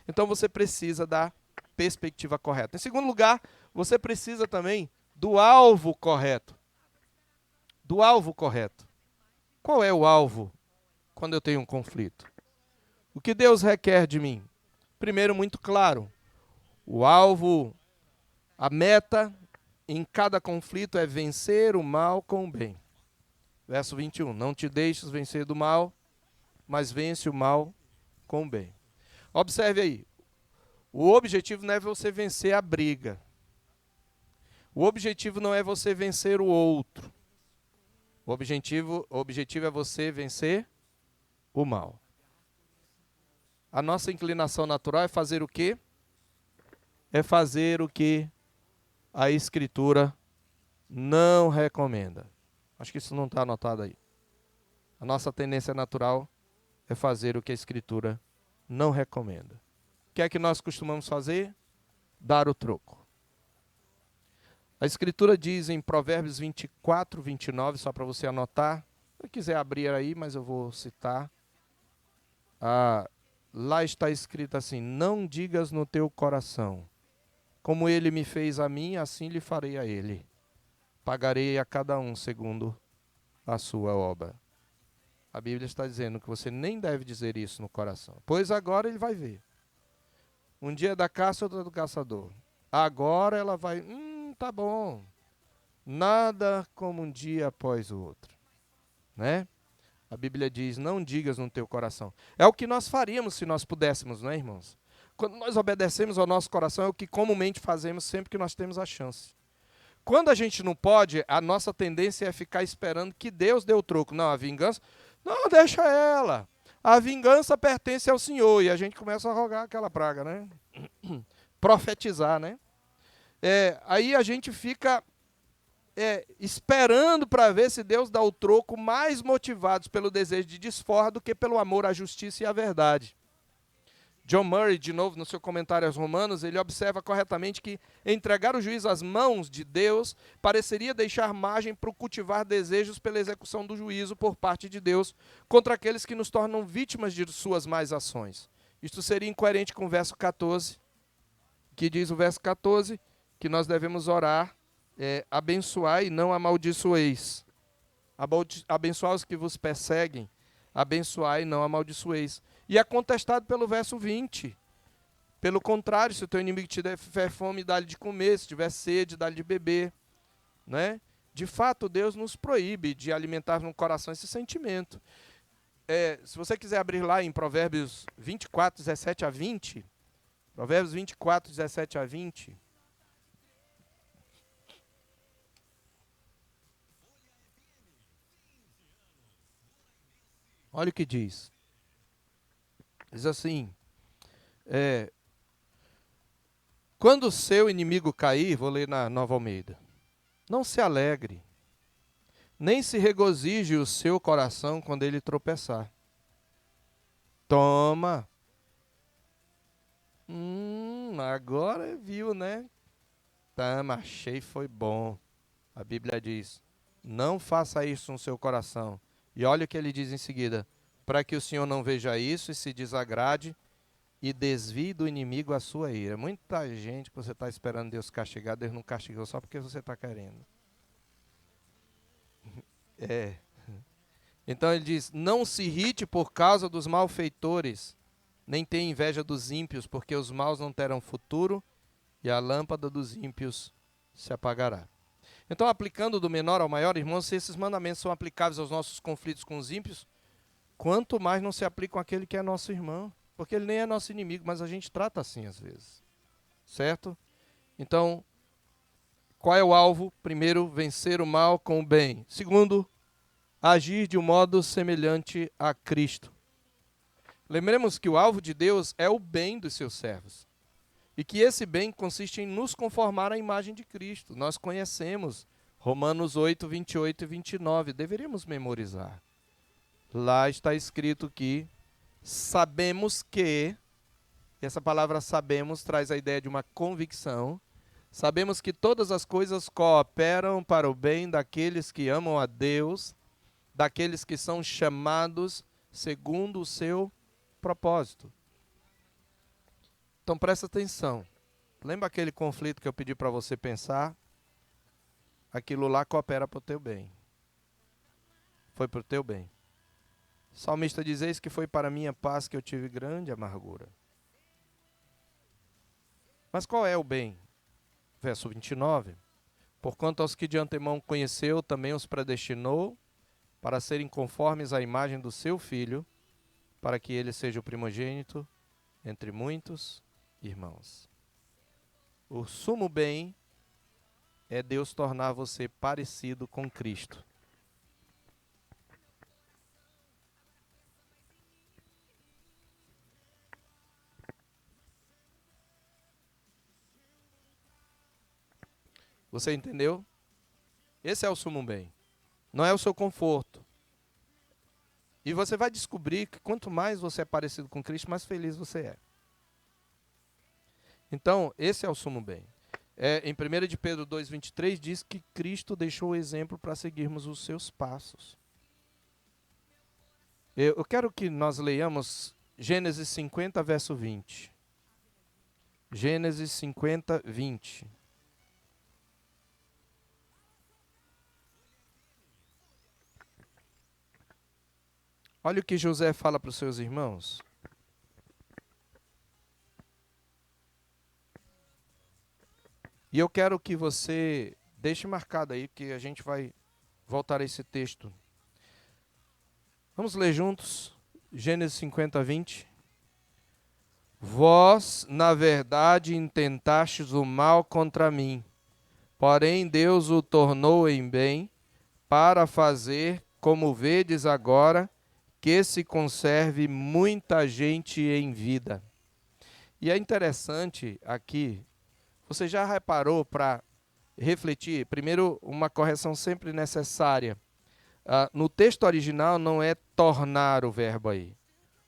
Então você precisa da perspectiva correta. Em segundo lugar, você precisa também do alvo correto. Do alvo correto. Qual é o alvo quando eu tenho um conflito? O que Deus requer de mim? Primeiro, muito claro, o alvo, a meta em cada conflito é vencer o mal com o bem. Verso 21, não te deixes vencer do mal, mas vence o mal com o bem. Observe aí, o objetivo não é você vencer a briga. O objetivo não é você vencer o outro. O objetivo é você vencer o mal. A nossa inclinação natural é fazer o quê? É fazer o que a Escritura não recomenda. Acho que isso não está anotado aí. A nossa tendência natural é fazer o que a Escritura não recomenda. O que é que nós costumamos fazer? Dar o troco. A Escritura diz em Provérbios 24, 29, só para você anotar. Se quiser abrir aí, mas eu vou citar. Lá está escrito assim, não digas no teu coração, como ele me fez a mim, assim lhe farei a ele. Pagarei a cada um segundo a sua obra. A Bíblia está dizendo que você nem deve dizer isso no coração, pois agora ele vai ver. Um dia é da caça, outro é do caçador. Agora ela vai, tá bom. Nada como um dia após o outro, né? A Bíblia diz, não digas no teu coração. É o que nós faríamos se nós pudéssemos, não é, irmãos? Quando nós obedecemos ao nosso coração, é o que comumente fazemos sempre que nós temos a chance. Quando a gente não pode, a nossa tendência é ficar esperando que Deus dê o troco. Não, a vingança, não, deixa ela. A vingança pertence ao Senhor. E a gente começa a rogar aquela praga, né? Profetizar, né? Aí a gente fica esperando para ver se Deus dá o troco, mais motivados pelo desejo de desforra do que pelo amor à justiça e à verdade. John Murray, de novo, no seu comentário aos Romanos, ele observa corretamente que entregar o juízo às mãos de Deus pareceria deixar margem para o cultivar desejos pela execução do juízo por parte de Deus contra aqueles que nos tornam vítimas de suas más ações. Isto seria incoerente com o verso 14, que diz o verso 14, que nós devemos orar, abençoai e não amaldiçoeis. Abençoai os que vos perseguem, abençoai e não amaldiçoeis. E é contestado pelo verso 20. Pelo contrário, se o teu inimigo tiver fome, dá-lhe de comer, se tiver sede, dá-lhe de beber. Né? De fato, Deus nos proíbe de alimentar no coração esse sentimento. Se você quiser abrir lá em Provérbios 24, 17 a 20, Provérbios 24, 17 a 20... Olha o que diz. Diz assim, quando o seu inimigo cair, vou ler na Nova Almeida, não se alegre, nem se regozije o seu coração quando ele tropeçar. Toma. Agora viu, né? Tama, achei, foi bom. A Bíblia diz, não faça isso no seu coração. E olha o que ele diz em seguida, para que o Senhor não veja isso e se desagrade e desvie do inimigo a sua ira. Muita gente que você está esperando Deus castigar, Deus não castigou só porque você está querendo. Então ele diz, não se irrite por causa dos malfeitores, nem tenha inveja dos ímpios, porque os maus não terão futuro e a lâmpada dos ímpios se apagará. Então, aplicando do menor ao maior, irmãos, se esses mandamentos são aplicáveis aos nossos conflitos com os ímpios, quanto mais não se aplicam àquele que é nosso irmão, porque ele nem é nosso inimigo, mas a gente trata assim às vezes, certo? Então, qual é o alvo? Primeiro, vencer o mal com o bem. Segundo, agir de um modo semelhante a Cristo. Lembremos que o alvo de Deus é o bem dos seus servos. E que esse bem consiste em nos conformar à imagem de Cristo. Nós conhecemos Romanos 8, 28 e 29. Deveríamos memorizar. Lá está escrito que sabemos que, essa palavra sabemos traz a ideia de uma convicção, sabemos que todas as coisas cooperam para o bem daqueles que amam a Deus, daqueles que são chamados segundo o seu propósito. Então presta atenção. Lembra aquele conflito que eu pedi para você pensar? Aquilo lá coopera para o teu bem. Foi para o teu bem. O salmista diz: eis que foi para a minha paz que eu tive grande amargura. Mas qual é o bem? Verso 29. Porquanto aos que de antemão conheceu, também os predestinou para serem conformes à imagem do seu Filho, para que ele seja o primogênito entre muitos irmãos. O sumo bem é Deus tornar você parecido com Cristo. Você entendeu? Esse é o sumo bem. Não é o seu conforto. E você vai descobrir que quanto mais você é parecido com Cristo, mais feliz você é. Então, esse é o sumo bem. Em 1 de Pedro 2,23 diz que Cristo deixou o exemplo para seguirmos os seus passos. Eu quero que nós leiamos Gênesis 50, verso 20. Gênesis 50, 20. Olha o que José fala para os seus irmãos. E eu quero que você deixe marcado aí, que a gente vai voltar a esse texto. Vamos ler juntos, Gênesis 50, 20. Vós, na verdade, intentastes o mal contra mim, porém Deus o tornou em bem, para fazer, como vedes agora, que se conserve muita gente em vida. E é interessante aqui, você já reparou para refletir, primeiro, uma correção sempre necessária. No texto original não é tornar o verbo aí.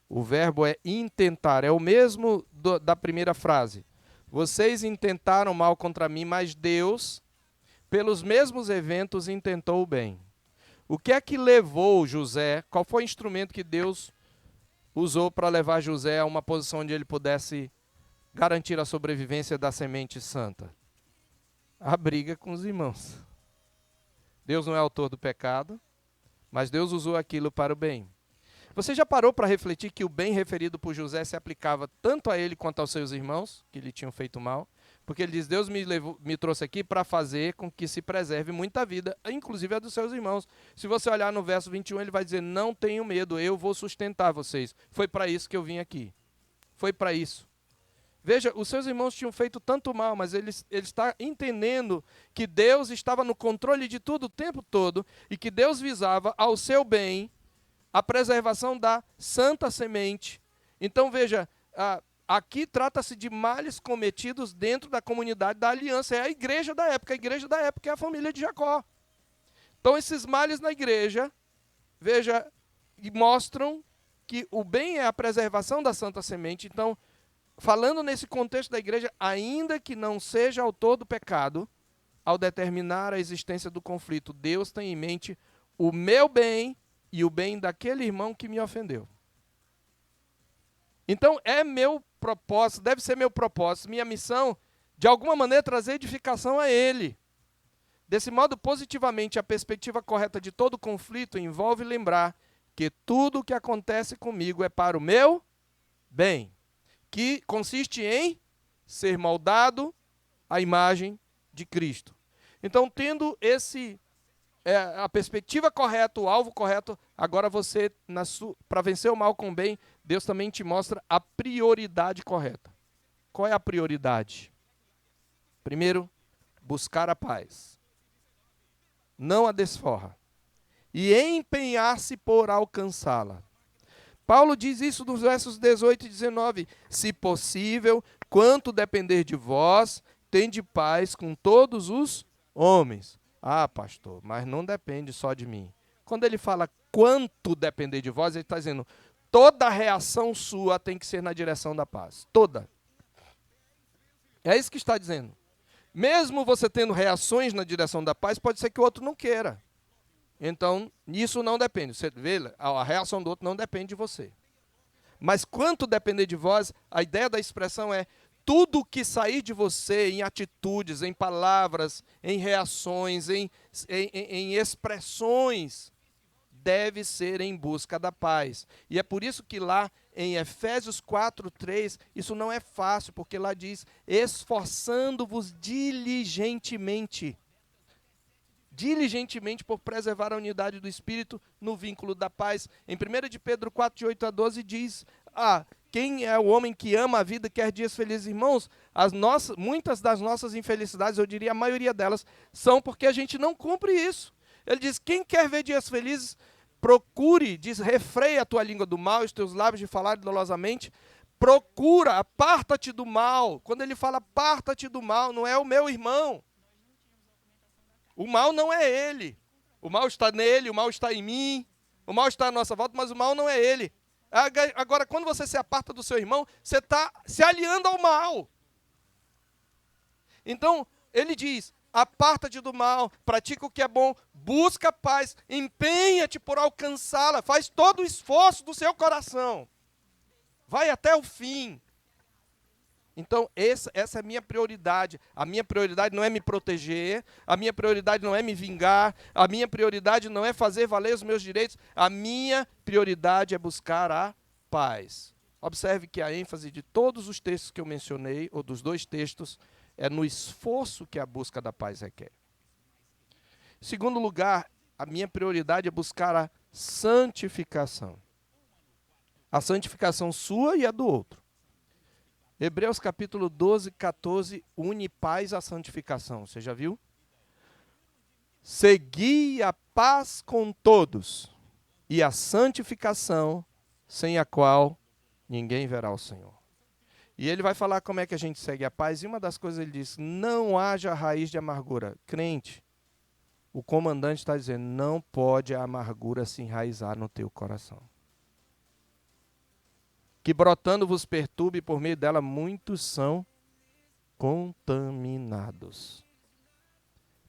O verbo é intentar, é o mesmo da primeira frase. Vocês intentaram mal contra mim, mas Deus, pelos mesmos eventos, intentou o bem. O que é que levou José? Qual foi o instrumento que Deus usou para levar José a uma posição onde ele pudesse garantir a sobrevivência da semente santa? A briga com os irmãos. Deus não é autor do pecado, mas Deus usou aquilo para o bem. Você já parou para refletir que o bem referido por José se aplicava tanto a ele quanto aos seus irmãos, que lhe tinham feito mal? Porque ele diz, Deus me trouxe aqui para fazer com que se preserve muita vida, inclusive a dos seus irmãos. Se você olhar no verso 21, ele vai dizer, não tenham medo, eu vou sustentar vocês. Foi para isso que eu vim aqui. Foi para isso. Veja, os seus irmãos tinham feito tanto mal, mas ele está entendendo que Deus estava no controle de tudo o tempo todo e que Deus visava ao seu bem a preservação da santa semente. Então veja, aqui trata-se de males cometidos dentro da comunidade da aliança. É a igreja da época. A igreja da época é a família de Jacó. Então esses males na igreja, veja, mostram que o bem é a preservação da santa semente. Então, falando nesse contexto da igreja, ainda que não seja autor do pecado, ao determinar a existência do conflito, Deus tem em mente o meu bem e o bem daquele irmão que me ofendeu. Então, é meu propósito, deve ser meu propósito, minha missão, de alguma maneira, trazer edificação a ele. Desse modo, positivamente, a perspectiva correta de todo conflito envolve lembrar que tudo o que acontece comigo é para o meu bem, que consiste em ser moldado à imagem de Cristo. Então, tendo a perspectiva correta, o alvo correto, agora você, para vencer o mal com o bem, Deus também te mostra a prioridade correta. Qual é a prioridade? Primeiro, buscar a paz. Não a desforra. E empenhar-se por alcançá-la. Paulo diz isso nos versos 18 e 19. Se possível, quanto depender de vós, tende paz com todos os homens. Ah, pastor, mas não depende só de mim. Quando ele fala quanto depender de vós, ele está dizendo, toda reação sua tem que ser na direção da paz. Toda. É isso que está dizendo. Mesmo você tendo reações na direção da paz, pode ser que o outro não queira. Então, isso não depende. Você vê, a reação do outro não depende de você. Mas quanto depender de vós, a ideia da expressão é tudo que sair de você em atitudes, em palavras, em reações, em expressões, deve ser em busca da paz. E é por isso que lá em Efésios 4:3, isso não é fácil, porque lá diz, esforçando-vos diligentemente por preservar a unidade do Espírito no vínculo da paz. Em 1 de Pedro 4:8-12 diz, quem é o homem que ama a vida, quer dias felizes, irmãos? Muitas das nossas infelicidades, eu diria a maioria delas, são porque a gente não cumpre isso. Ele diz, quem quer ver dias felizes, procure, diz, refreia a tua língua do mal e os teus lábios de falar dolosamente, procura, aparta-te do mal. Quando ele fala aparta-te do mal, não é o meu irmão. O mal não é ele. O mal está nele, o mal está em mim, o mal está à nossa volta, mas o mal não é ele. Agora, quando você se aparta do seu irmão, você está se aliando ao mal. Então, ele diz, aparta-te do mal, pratica o que é bom, busca a paz, empenha-te por alcançá-la, faz todo o esforço do seu coração. Vai até o fim. Então, essa é a minha prioridade. A minha prioridade não é me proteger, a minha prioridade não é me vingar, a minha prioridade não é fazer valer os meus direitos, a minha prioridade é buscar a paz. Observe que a ênfase de todos os textos que eu mencionei, ou dos 2 textos, é no esforço que a busca da paz requer. Em segundo lugar, a minha prioridade é buscar a santificação. A santificação sua e a do outro. Hebreus capítulo 12:14 une paz à santificação. Você já viu? Segui a paz com todos e a santificação, sem a qual ninguém verá o Senhor. E ele vai falar como é que a gente segue a paz. E uma das coisas ele diz, não haja raiz de amargura. Crente, o comandante está dizendo, não pode a amargura se enraizar no teu coração. Que brotando vos perturbe, por meio dela muitos são contaminados.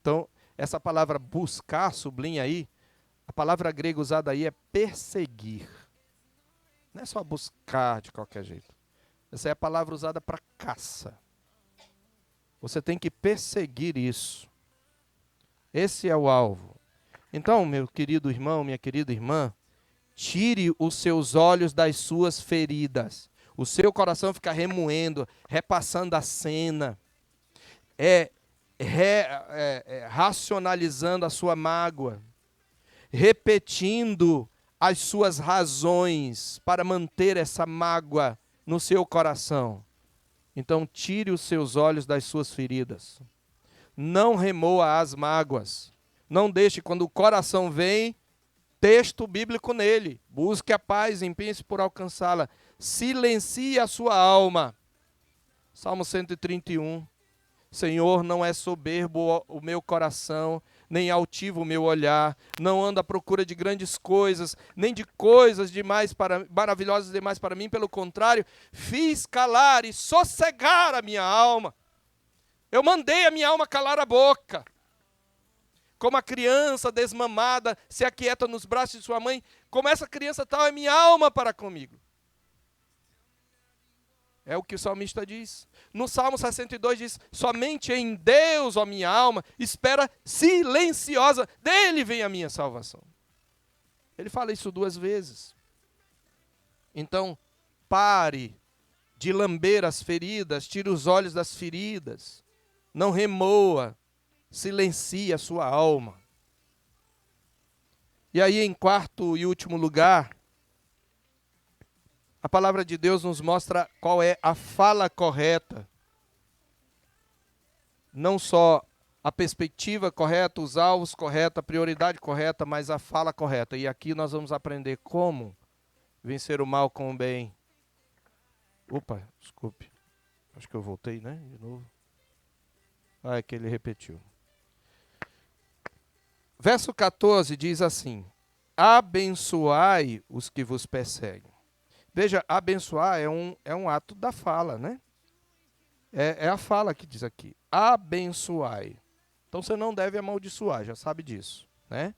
Então, essa palavra buscar, sublinha aí, a palavra grega usada aí é perseguir. Não é só buscar de qualquer jeito. Essa é a palavra usada para caça. Você tem que perseguir isso. Esse é o alvo. Então, meu querido irmão, minha querida irmã, tire os seus olhos das suas feridas. O seu coração fica remoendo, repassando a cena, racionalizando a sua mágoa, repetindo as suas razões para manter essa mágoa no seu coração. Então, tire os seus olhos das suas feridas. Não remoa as mágoas. Não deixe, quando o coração vem, texto bíblico nele. Busque a paz, empenhe-se por alcançá-la. Silencie a sua alma. Salmo 131. Senhor, não é soberbo o meu coração, nem altivo o meu olhar. Não ando à procura de grandes coisas, nem de coisas maravilhosas demais para mim. Pelo contrário, fiz calar e sossegar a minha alma. Eu mandei a minha alma calar a boca. Como a criança desmamada se aquieta nos braços de sua mãe, como essa criança tal é minha alma para comigo. É o que o salmista diz. No Salmo 62 diz, somente em Deus, ó minha alma, espera silenciosa, dele vem a minha salvação. Ele fala isso 2 vezes. Então, pare de lamber as feridas, tire os olhos das feridas, não remoa, silencie a sua alma. E aí, em quarto e último lugar, a palavra de Deus nos mostra qual é a fala correta. Não só a perspectiva correta, os alvos corretos, a prioridade correta, mas a fala correta. E aqui nós vamos aprender como vencer o mal com o bem. Opa, desculpe. Acho que eu voltei, né? De novo. É que ele repetiu. Verso 14 diz assim, abençoai os que vos perseguem. Veja, abençoar é um ato da fala, né? É a fala que diz aqui. Abençoai. Então você não deve amaldiçoar, já sabe disso, né?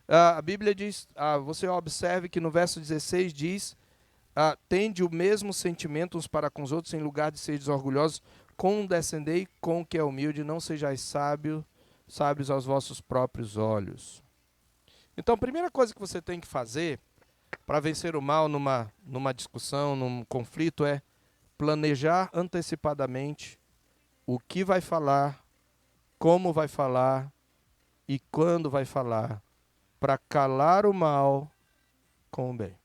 A Bíblia diz, você observe que no verso 16 diz, tende o mesmo sentimento uns para com os outros, em lugar de seres orgulhosos, condescendei com o que é humilde, não sejais sábios aos vossos próprios olhos. Então, a primeira coisa que você tem que fazer para vencer o mal numa discussão, num conflito, é planejar antecipadamente o que vai falar, como vai falar e quando vai falar, para calar o mal com o bem.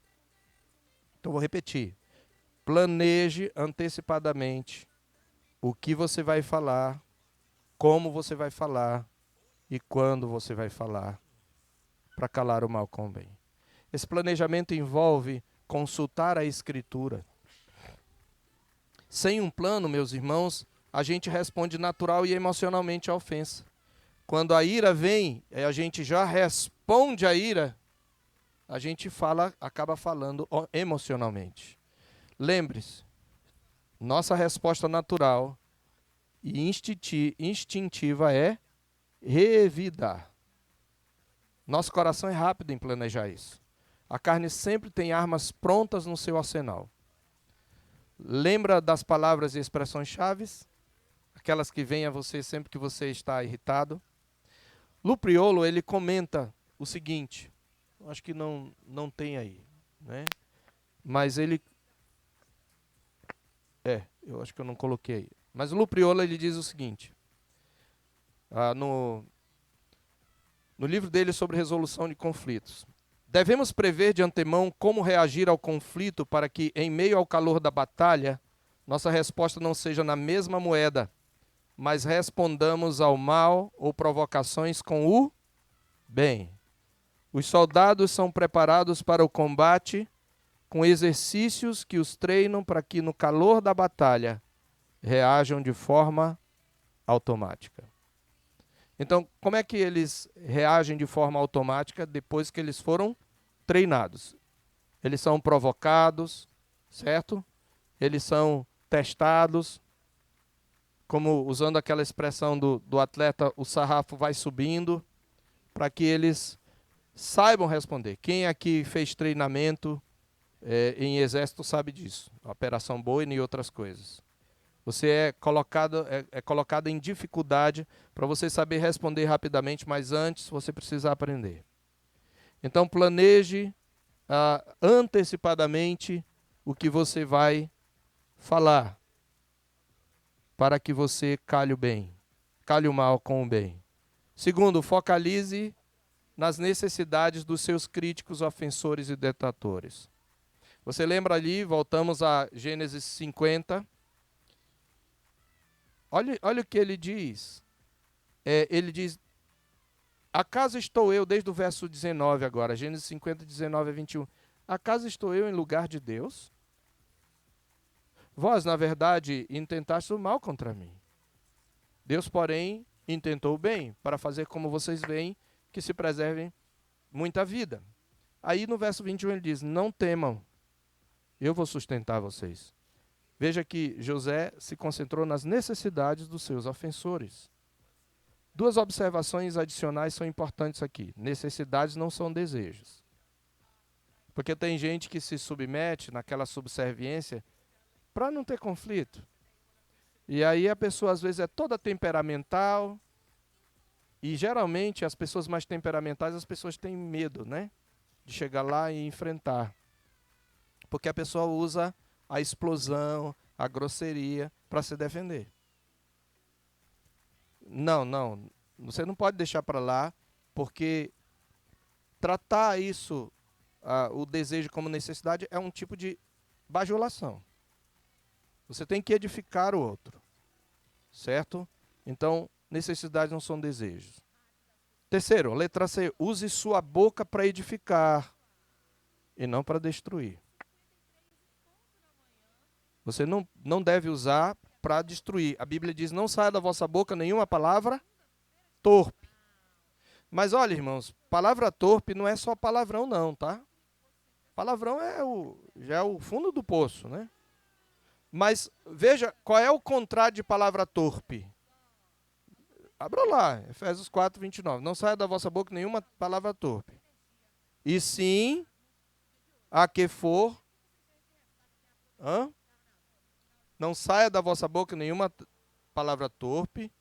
Então, vou repetir. Planeje antecipadamente o que você vai falar, como você vai falar e quando você vai falar, para calar o mal com o bem. Esse planejamento envolve consultar a Escritura. Sem um plano, meus irmãos, a gente responde natural e emocionalmente à ofensa. Quando a ira vem, a gente já responde à ira, a gente acaba falando emocionalmente. Lembre-se, nossa resposta natural e instintiva é revidar. Nosso coração é rápido em planejar isso. A carne sempre tem armas prontas no seu arsenal. Lembra das palavras e expressões chaves? Aquelas que vêm a você sempre que você está irritado? Lupriolo, ele comenta o seguinte, acho que não tem aí, né? Mas ele... eu acho que eu não coloquei aí. Mas o Lupriolo, ele diz o seguinte, no livro dele sobre resolução de conflitos. Devemos prever de antemão como reagir ao conflito para que, em meio ao calor da batalha, nossa resposta não seja na mesma moeda, mas respondamos ao mal ou provocações com o bem. Os soldados são preparados para o combate com exercícios que os treinam para que, no calor da batalha, reajam de forma automática. Então, como é que eles reagem de forma automática depois que eles foram treinados? Eles são provocados, certo? Eles são testados, como usando aquela expressão do atleta, o sarrafo vai subindo, para que eles saibam responder. Quem aqui fez treinamento em exército sabe disso. Operação Boina e outras coisas. Você é colocado em dificuldade para você saber responder rapidamente, mas antes você precisa aprender. Então planeje antecipadamente o que você vai falar, para que você calhe o mal com o bem. Segundo, focalize nas necessidades dos seus críticos, ofensores e detratores. Você lembra ali, voltamos a Gênesis 50. Olha o que ele diz. Ele diz, acaso estou eu, desde o verso 19 agora, Gênesis 50, 19 a 21. Acaso estou eu em lugar de Deus? Vós, na verdade, intentastes o mal contra mim. Deus, porém, intentou o bem, para fazer como vocês veem, que se preservem muita vida. Aí no verso 21 ele diz, não temam, eu vou sustentar vocês. Veja que José se concentrou nas necessidades dos seus ofensores. Duas observações adicionais são importantes aqui. Necessidades não são desejos. Porque tem gente que se submete naquela subserviência para não ter conflito. E aí a pessoa às vezes é toda temperamental. E geralmente as pessoas mais temperamentais, as pessoas têm medo, né? De chegar lá e enfrentar. Porque a pessoa usa a explosão, a grosseria para se defender. Não. Você não pode deixar para lá, porque tratar isso, o desejo como necessidade, é um tipo de bajulação. Você tem que edificar o outro. Certo? Então, necessidades não são desejos. Terceiro, letra C, use sua boca para edificar e não para destruir. Você não deve usar para destruir. A Bíblia diz, não saia da vossa boca nenhuma palavra torpe. Mas olha, irmãos, palavra torpe não é só palavrão não, tá? Palavrão já é o fundo do poço, né? Mas veja, qual é o contrário de palavra torpe? Abra lá, Efésios 4, 29. Não saia da vossa boca nenhuma palavra torpe. E sim, a que for Hã? Não saia da vossa boca nenhuma palavra torpe,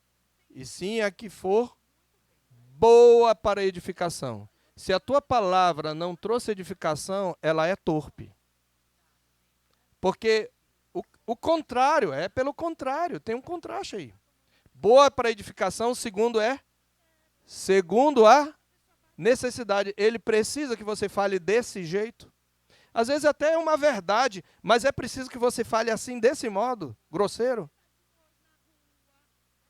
e sim a que for boa para edificação. Se a tua palavra não trouxe edificação, ela é torpe. Porque o contrário, é pelo contrário, tem um contraste aí. Boa para edificação, segundo a necessidade. Ele precisa que você fale desse jeito. Às vezes até é uma verdade, mas é preciso que você fale assim, desse modo, grosseiro.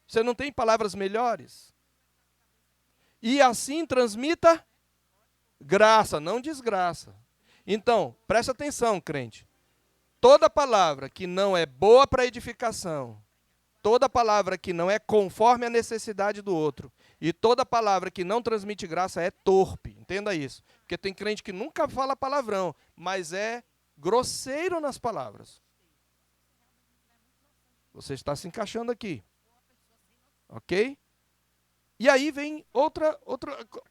Você não tem palavras melhores? E assim transmita graça, não desgraça. Então, preste atenção, crente. Toda palavra que não é boa para edificação, toda palavra que não é conforme a necessidade do outro, e toda palavra que não transmite graça é torpe. Entenda isso. Porque tem crente que nunca fala palavrão, mas é grosseiro nas palavras. Você está se encaixando aqui. Ok? E aí vem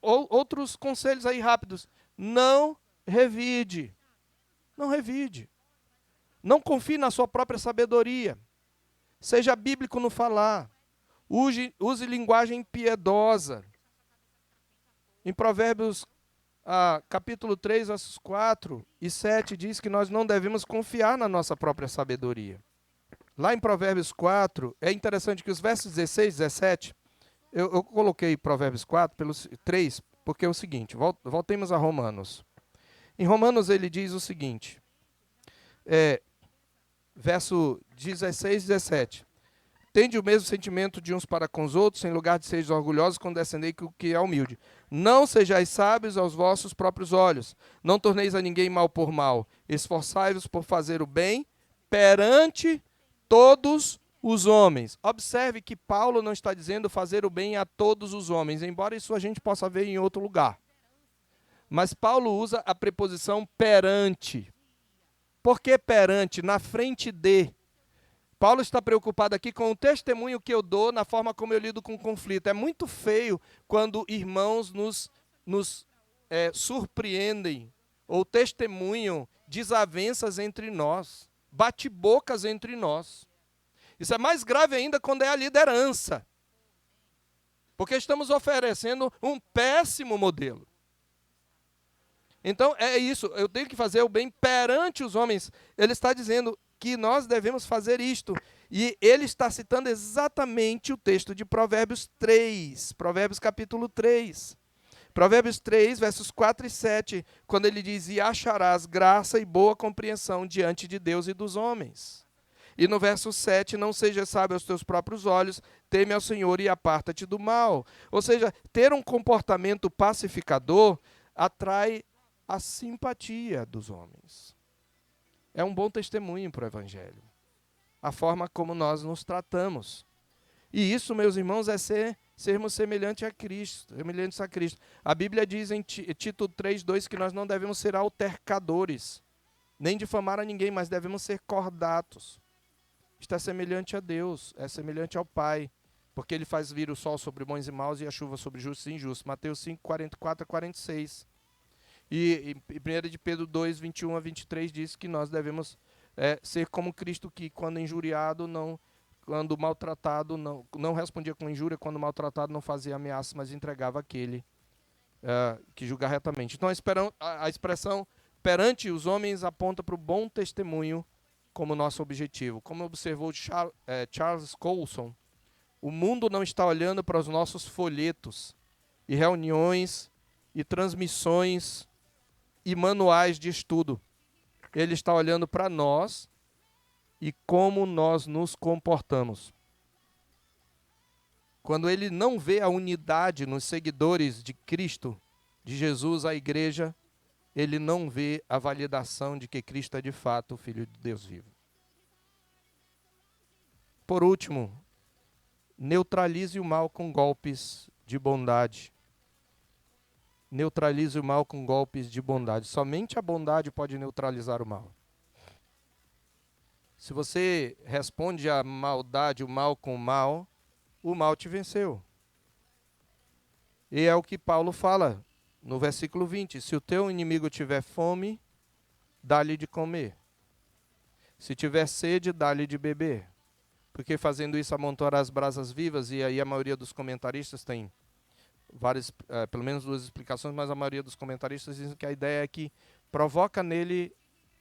outros conselhos aí rápidos. Não revide. Não revide. Não confie na sua própria sabedoria. Seja bíblico no falar. Use linguagem piedosa. Em Provérbios, capítulo 3, versos 4 e 7, diz que nós não devemos confiar na nossa própria sabedoria. Lá em Provérbios 4, é interessante que os versos 16 e 17, eu coloquei Provérbios 4, pelos 3, porque é o seguinte, voltemos a Romanos. Em Romanos ele diz o seguinte, verso 16 e 17. Tende o mesmo sentimento de uns para com os outros, em lugar de seres orgulhosos, condescendei com o que é humilde. Não sejais sábios aos vossos próprios olhos. Não torneis a ninguém mal por mal. Esforçai-vos por fazer o bem perante todos os homens. Observe que Paulo não está dizendo fazer o bem a todos os homens, embora isso a gente possa ver em outro lugar. Mas Paulo usa a preposição perante. Por que perante? Na frente de. Paulo está preocupado aqui com o testemunho que eu dou na forma como eu lido com o conflito. É muito feio quando irmãos nos surpreendem ou testemunham desavenças entre nós, bate-bocas entre nós. Isso é mais grave ainda quando é a liderança, porque estamos oferecendo um péssimo modelo. Então é isso, eu tenho que fazer o bem perante os homens. Ele está dizendo que nós devemos fazer isto. E ele está citando exatamente o texto de Provérbios 3, Provérbios capítulo 3. Provérbios 3, versos 4 e 7, quando ele diz, e acharás graça e boa compreensão diante de Deus e dos homens. E no verso 7, não seja sábio aos teus próprios olhos, teme ao Senhor e aparta-te do mal. Ou seja, ter um comportamento pacificador atrai a simpatia dos homens. É um bom testemunho para o Evangelho. A forma como nós nos tratamos. E isso, meus irmãos, é sermos semelhantes a Cristo. A Bíblia diz em Tito 3:2 que nós não devemos ser altercadores, nem difamar a ninguém, mas devemos ser cordatos. Isto é semelhante a Deus, é semelhante ao Pai, porque Ele faz vir o sol sobre bons e maus e a chuva sobre justos e injustos. Mateus 5, 44 a 46. E 1 de Pedro 2, 21 a 23 diz que nós devemos ser como Cristo, que quando injuriado, quando maltratado, não respondia com injúria, quando maltratado não fazia ameaça, mas entregava aquele que julga retamente. Então a expressão perante os homens aponta para o bom testemunho como nosso objetivo. Como observou Charles Colson, o mundo não está olhando para os nossos folhetos e reuniões e transmissões e manuais de estudo. Ele está olhando para nós e como nós nos comportamos. Quando ele não vê a unidade nos seguidores de Cristo, de Jesus, a igreja, ele não vê a validação de que Cristo é de fato o Filho de Deus vivo. Por último, neutralize o mal com golpes de bondade. Neutralize o mal com golpes de bondade. Somente a bondade pode neutralizar o mal. Se você responde à maldade, o mal com o mal te venceu. E é o que Paulo fala no versículo 20. Se o teu inimigo tiver fome, dá-lhe de comer. Se tiver sede, dá-lhe de beber. Porque fazendo isso amontoará as brasas vivas, e aí a maioria dos comentaristas tem várias, pelo menos duas explicações, mas a maioria dos comentaristas dizem que a ideia é que provoca nele,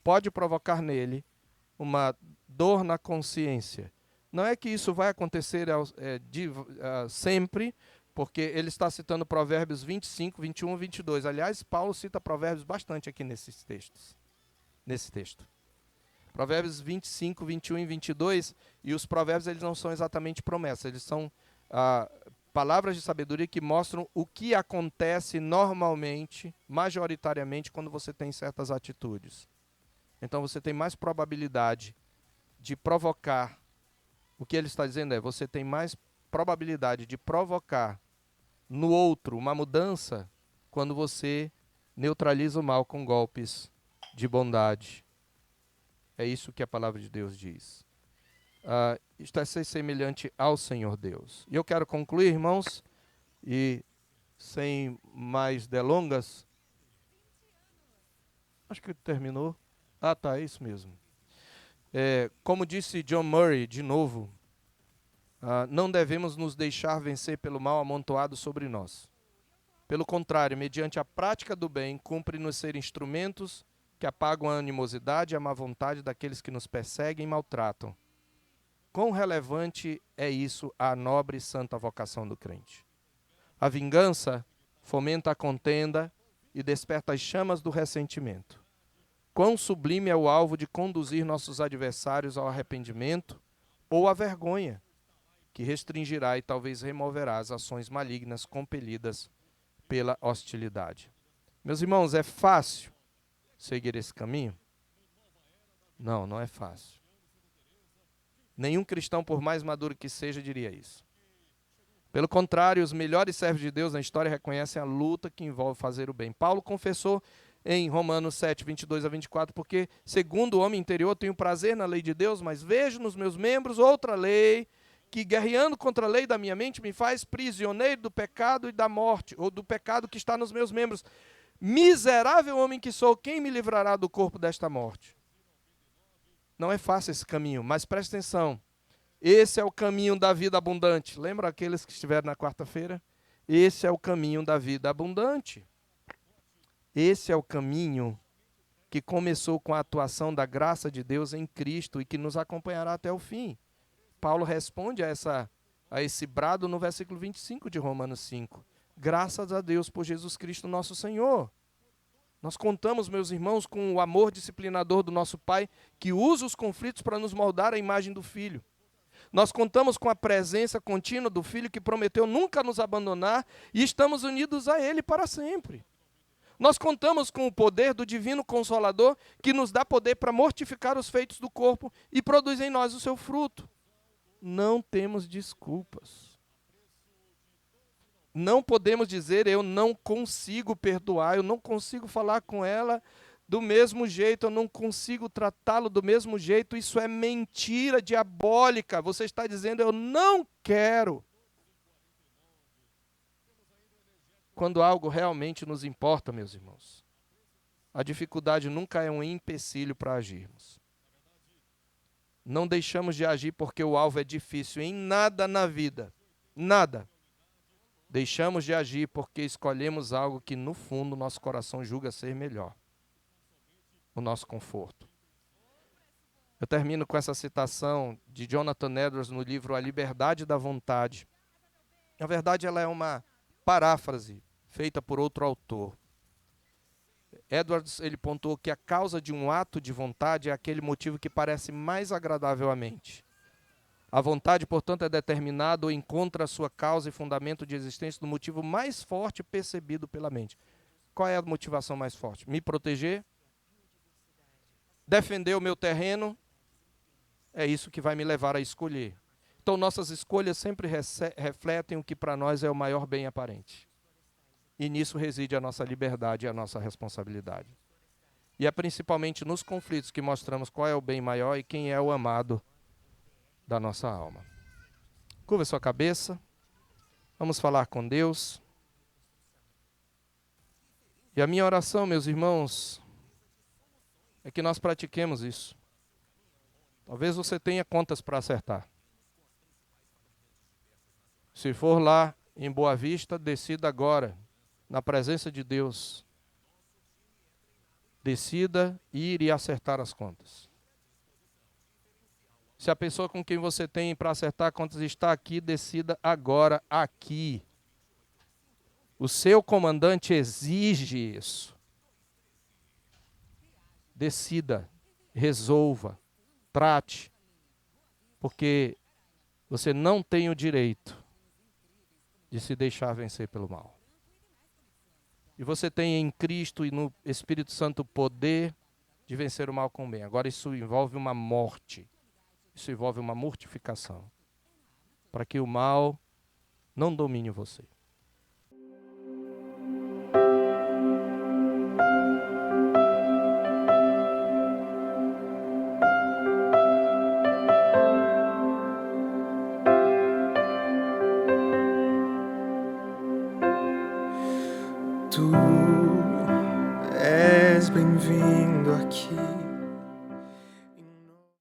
pode provocar nele uma dor na consciência. Não é que isso vai acontecer sempre, porque ele está citando Provérbios 25, 21 e 22. Aliás, Paulo cita Provérbios bastante aqui nesses textos, nesse texto. Provérbios 25, 21 e 22, e os provérbios eles não são exatamente promessas, eles são palavras de sabedoria que mostram o que acontece normalmente, majoritariamente, quando você tem certas atitudes. Então você tem mais probabilidade de provocar, o que ele está dizendo é, você tem mais probabilidade de provocar no outro uma mudança quando você neutraliza o mal com golpes de bondade. É isso que a palavra de Deus diz. Isto é ser semelhante ao Senhor Deus. E eu quero concluir, irmãos, e sem mais delongas. Acho que terminou. Tá, é isso mesmo. Como disse John Murray, de novo, não devemos nos deixar vencer pelo mal amontoado sobre nós. Pelo contrário, mediante a prática do bem, cumpre-nos ser instrumentos que apagam a animosidade e a má vontade daqueles que nos perseguem e maltratam. Quão relevante é isso à nobre e santa vocação do crente? A vingança fomenta a contenda e desperta as chamas do ressentimento. Quão sublime é o alvo de conduzir nossos adversários ao arrependimento ou à vergonha, que restringirá e talvez removerá as ações malignas compelidas pela hostilidade. Meus irmãos, é fácil seguir esse caminho? Não, não é fácil. Nenhum cristão, por mais maduro que seja, diria isso. Pelo contrário, os melhores servos de Deus na história reconhecem a luta que envolve fazer o bem. Paulo confessou em Romanos 7, 22 a 24, porque, segundo o homem interior, tenho prazer na lei de Deus, mas vejo nos meus membros outra lei, que, guerreando contra a lei da minha mente, me faz prisioneiro do pecado e da morte, ou do pecado que está nos meus membros. Miserável homem que sou, quem me livrará do corpo desta morte? Não é fácil esse caminho, mas preste atenção. Esse é o caminho da vida abundante. Lembra aqueles que estiveram na quarta-feira? Esse é o caminho da vida abundante. Esse é o caminho que começou com a atuação da graça de Deus em Cristo e que nos acompanhará até o fim. Paulo responde a esse brado no versículo 25 de Romanos 5. Graças a Deus por Jesus Cristo nosso Senhor. Nós contamos, meus irmãos, com o amor disciplinador do nosso Pai, que usa os conflitos para nos moldar à imagem do Filho. Nós contamos com a presença contínua do Filho que prometeu nunca nos abandonar e estamos unidos a Ele para sempre. Nós contamos com o poder do Divino Consolador que nos dá poder para mortificar os feitos do corpo e produz em nós o seu fruto. Não temos desculpas. Não podemos dizer, eu não consigo perdoar, eu não consigo falar com ela do mesmo jeito, eu não consigo tratá-lo do mesmo jeito. Isso é mentira diabólica. Você está dizendo, eu não quero. Quando algo realmente nos importa, meus irmãos, a dificuldade nunca é um empecilho para agirmos. Não deixamos de agir porque o alvo é difícil em nada na vida. Nada. Deixamos de agir porque escolhemos algo que, no fundo, nosso coração julga ser melhor. O nosso conforto. Eu termino com essa citação de Jonathan Edwards no livro A Liberdade da Vontade. Na verdade, ela é uma paráfrase feita por outro autor. Edwards, ele pontuou que a causa de um ato de vontade é aquele motivo que parece mais agradável à mente. A vontade, portanto, é determinada ou encontra a sua causa e fundamento de existência do motivo mais forte percebido pela mente. Qual é a motivação mais forte? Me proteger? Defender o meu terreno? É isso que vai me levar a escolher. Então, nossas escolhas sempre refletem o que para nós é o maior bem aparente. E nisso reside a nossa liberdade e a nossa responsabilidade. E é principalmente nos conflitos que mostramos qual é o bem maior e quem é o amado da nossa alma. Curva sua cabeça. Vamos falar com Deus. E a minha oração, meus irmãos, é que nós pratiquemos isso. Talvez você tenha contas para acertar. Se for lá em Boa Vista, decida agora, na presença de Deus. Decida ir e acertar as contas. Se a pessoa com quem você tem para acertar contas está aqui, decida agora aqui. O seu comandante exige isso. Decida, resolva, trate, porque você não tem o direito de se deixar vencer pelo mal. E você tem em Cristo e no Espírito Santo o poder de vencer o mal com o bem. Agora isso envolve uma morte. Isso envolve uma mortificação. Para que o mal não domine você. Tu és bem-vindo aqui.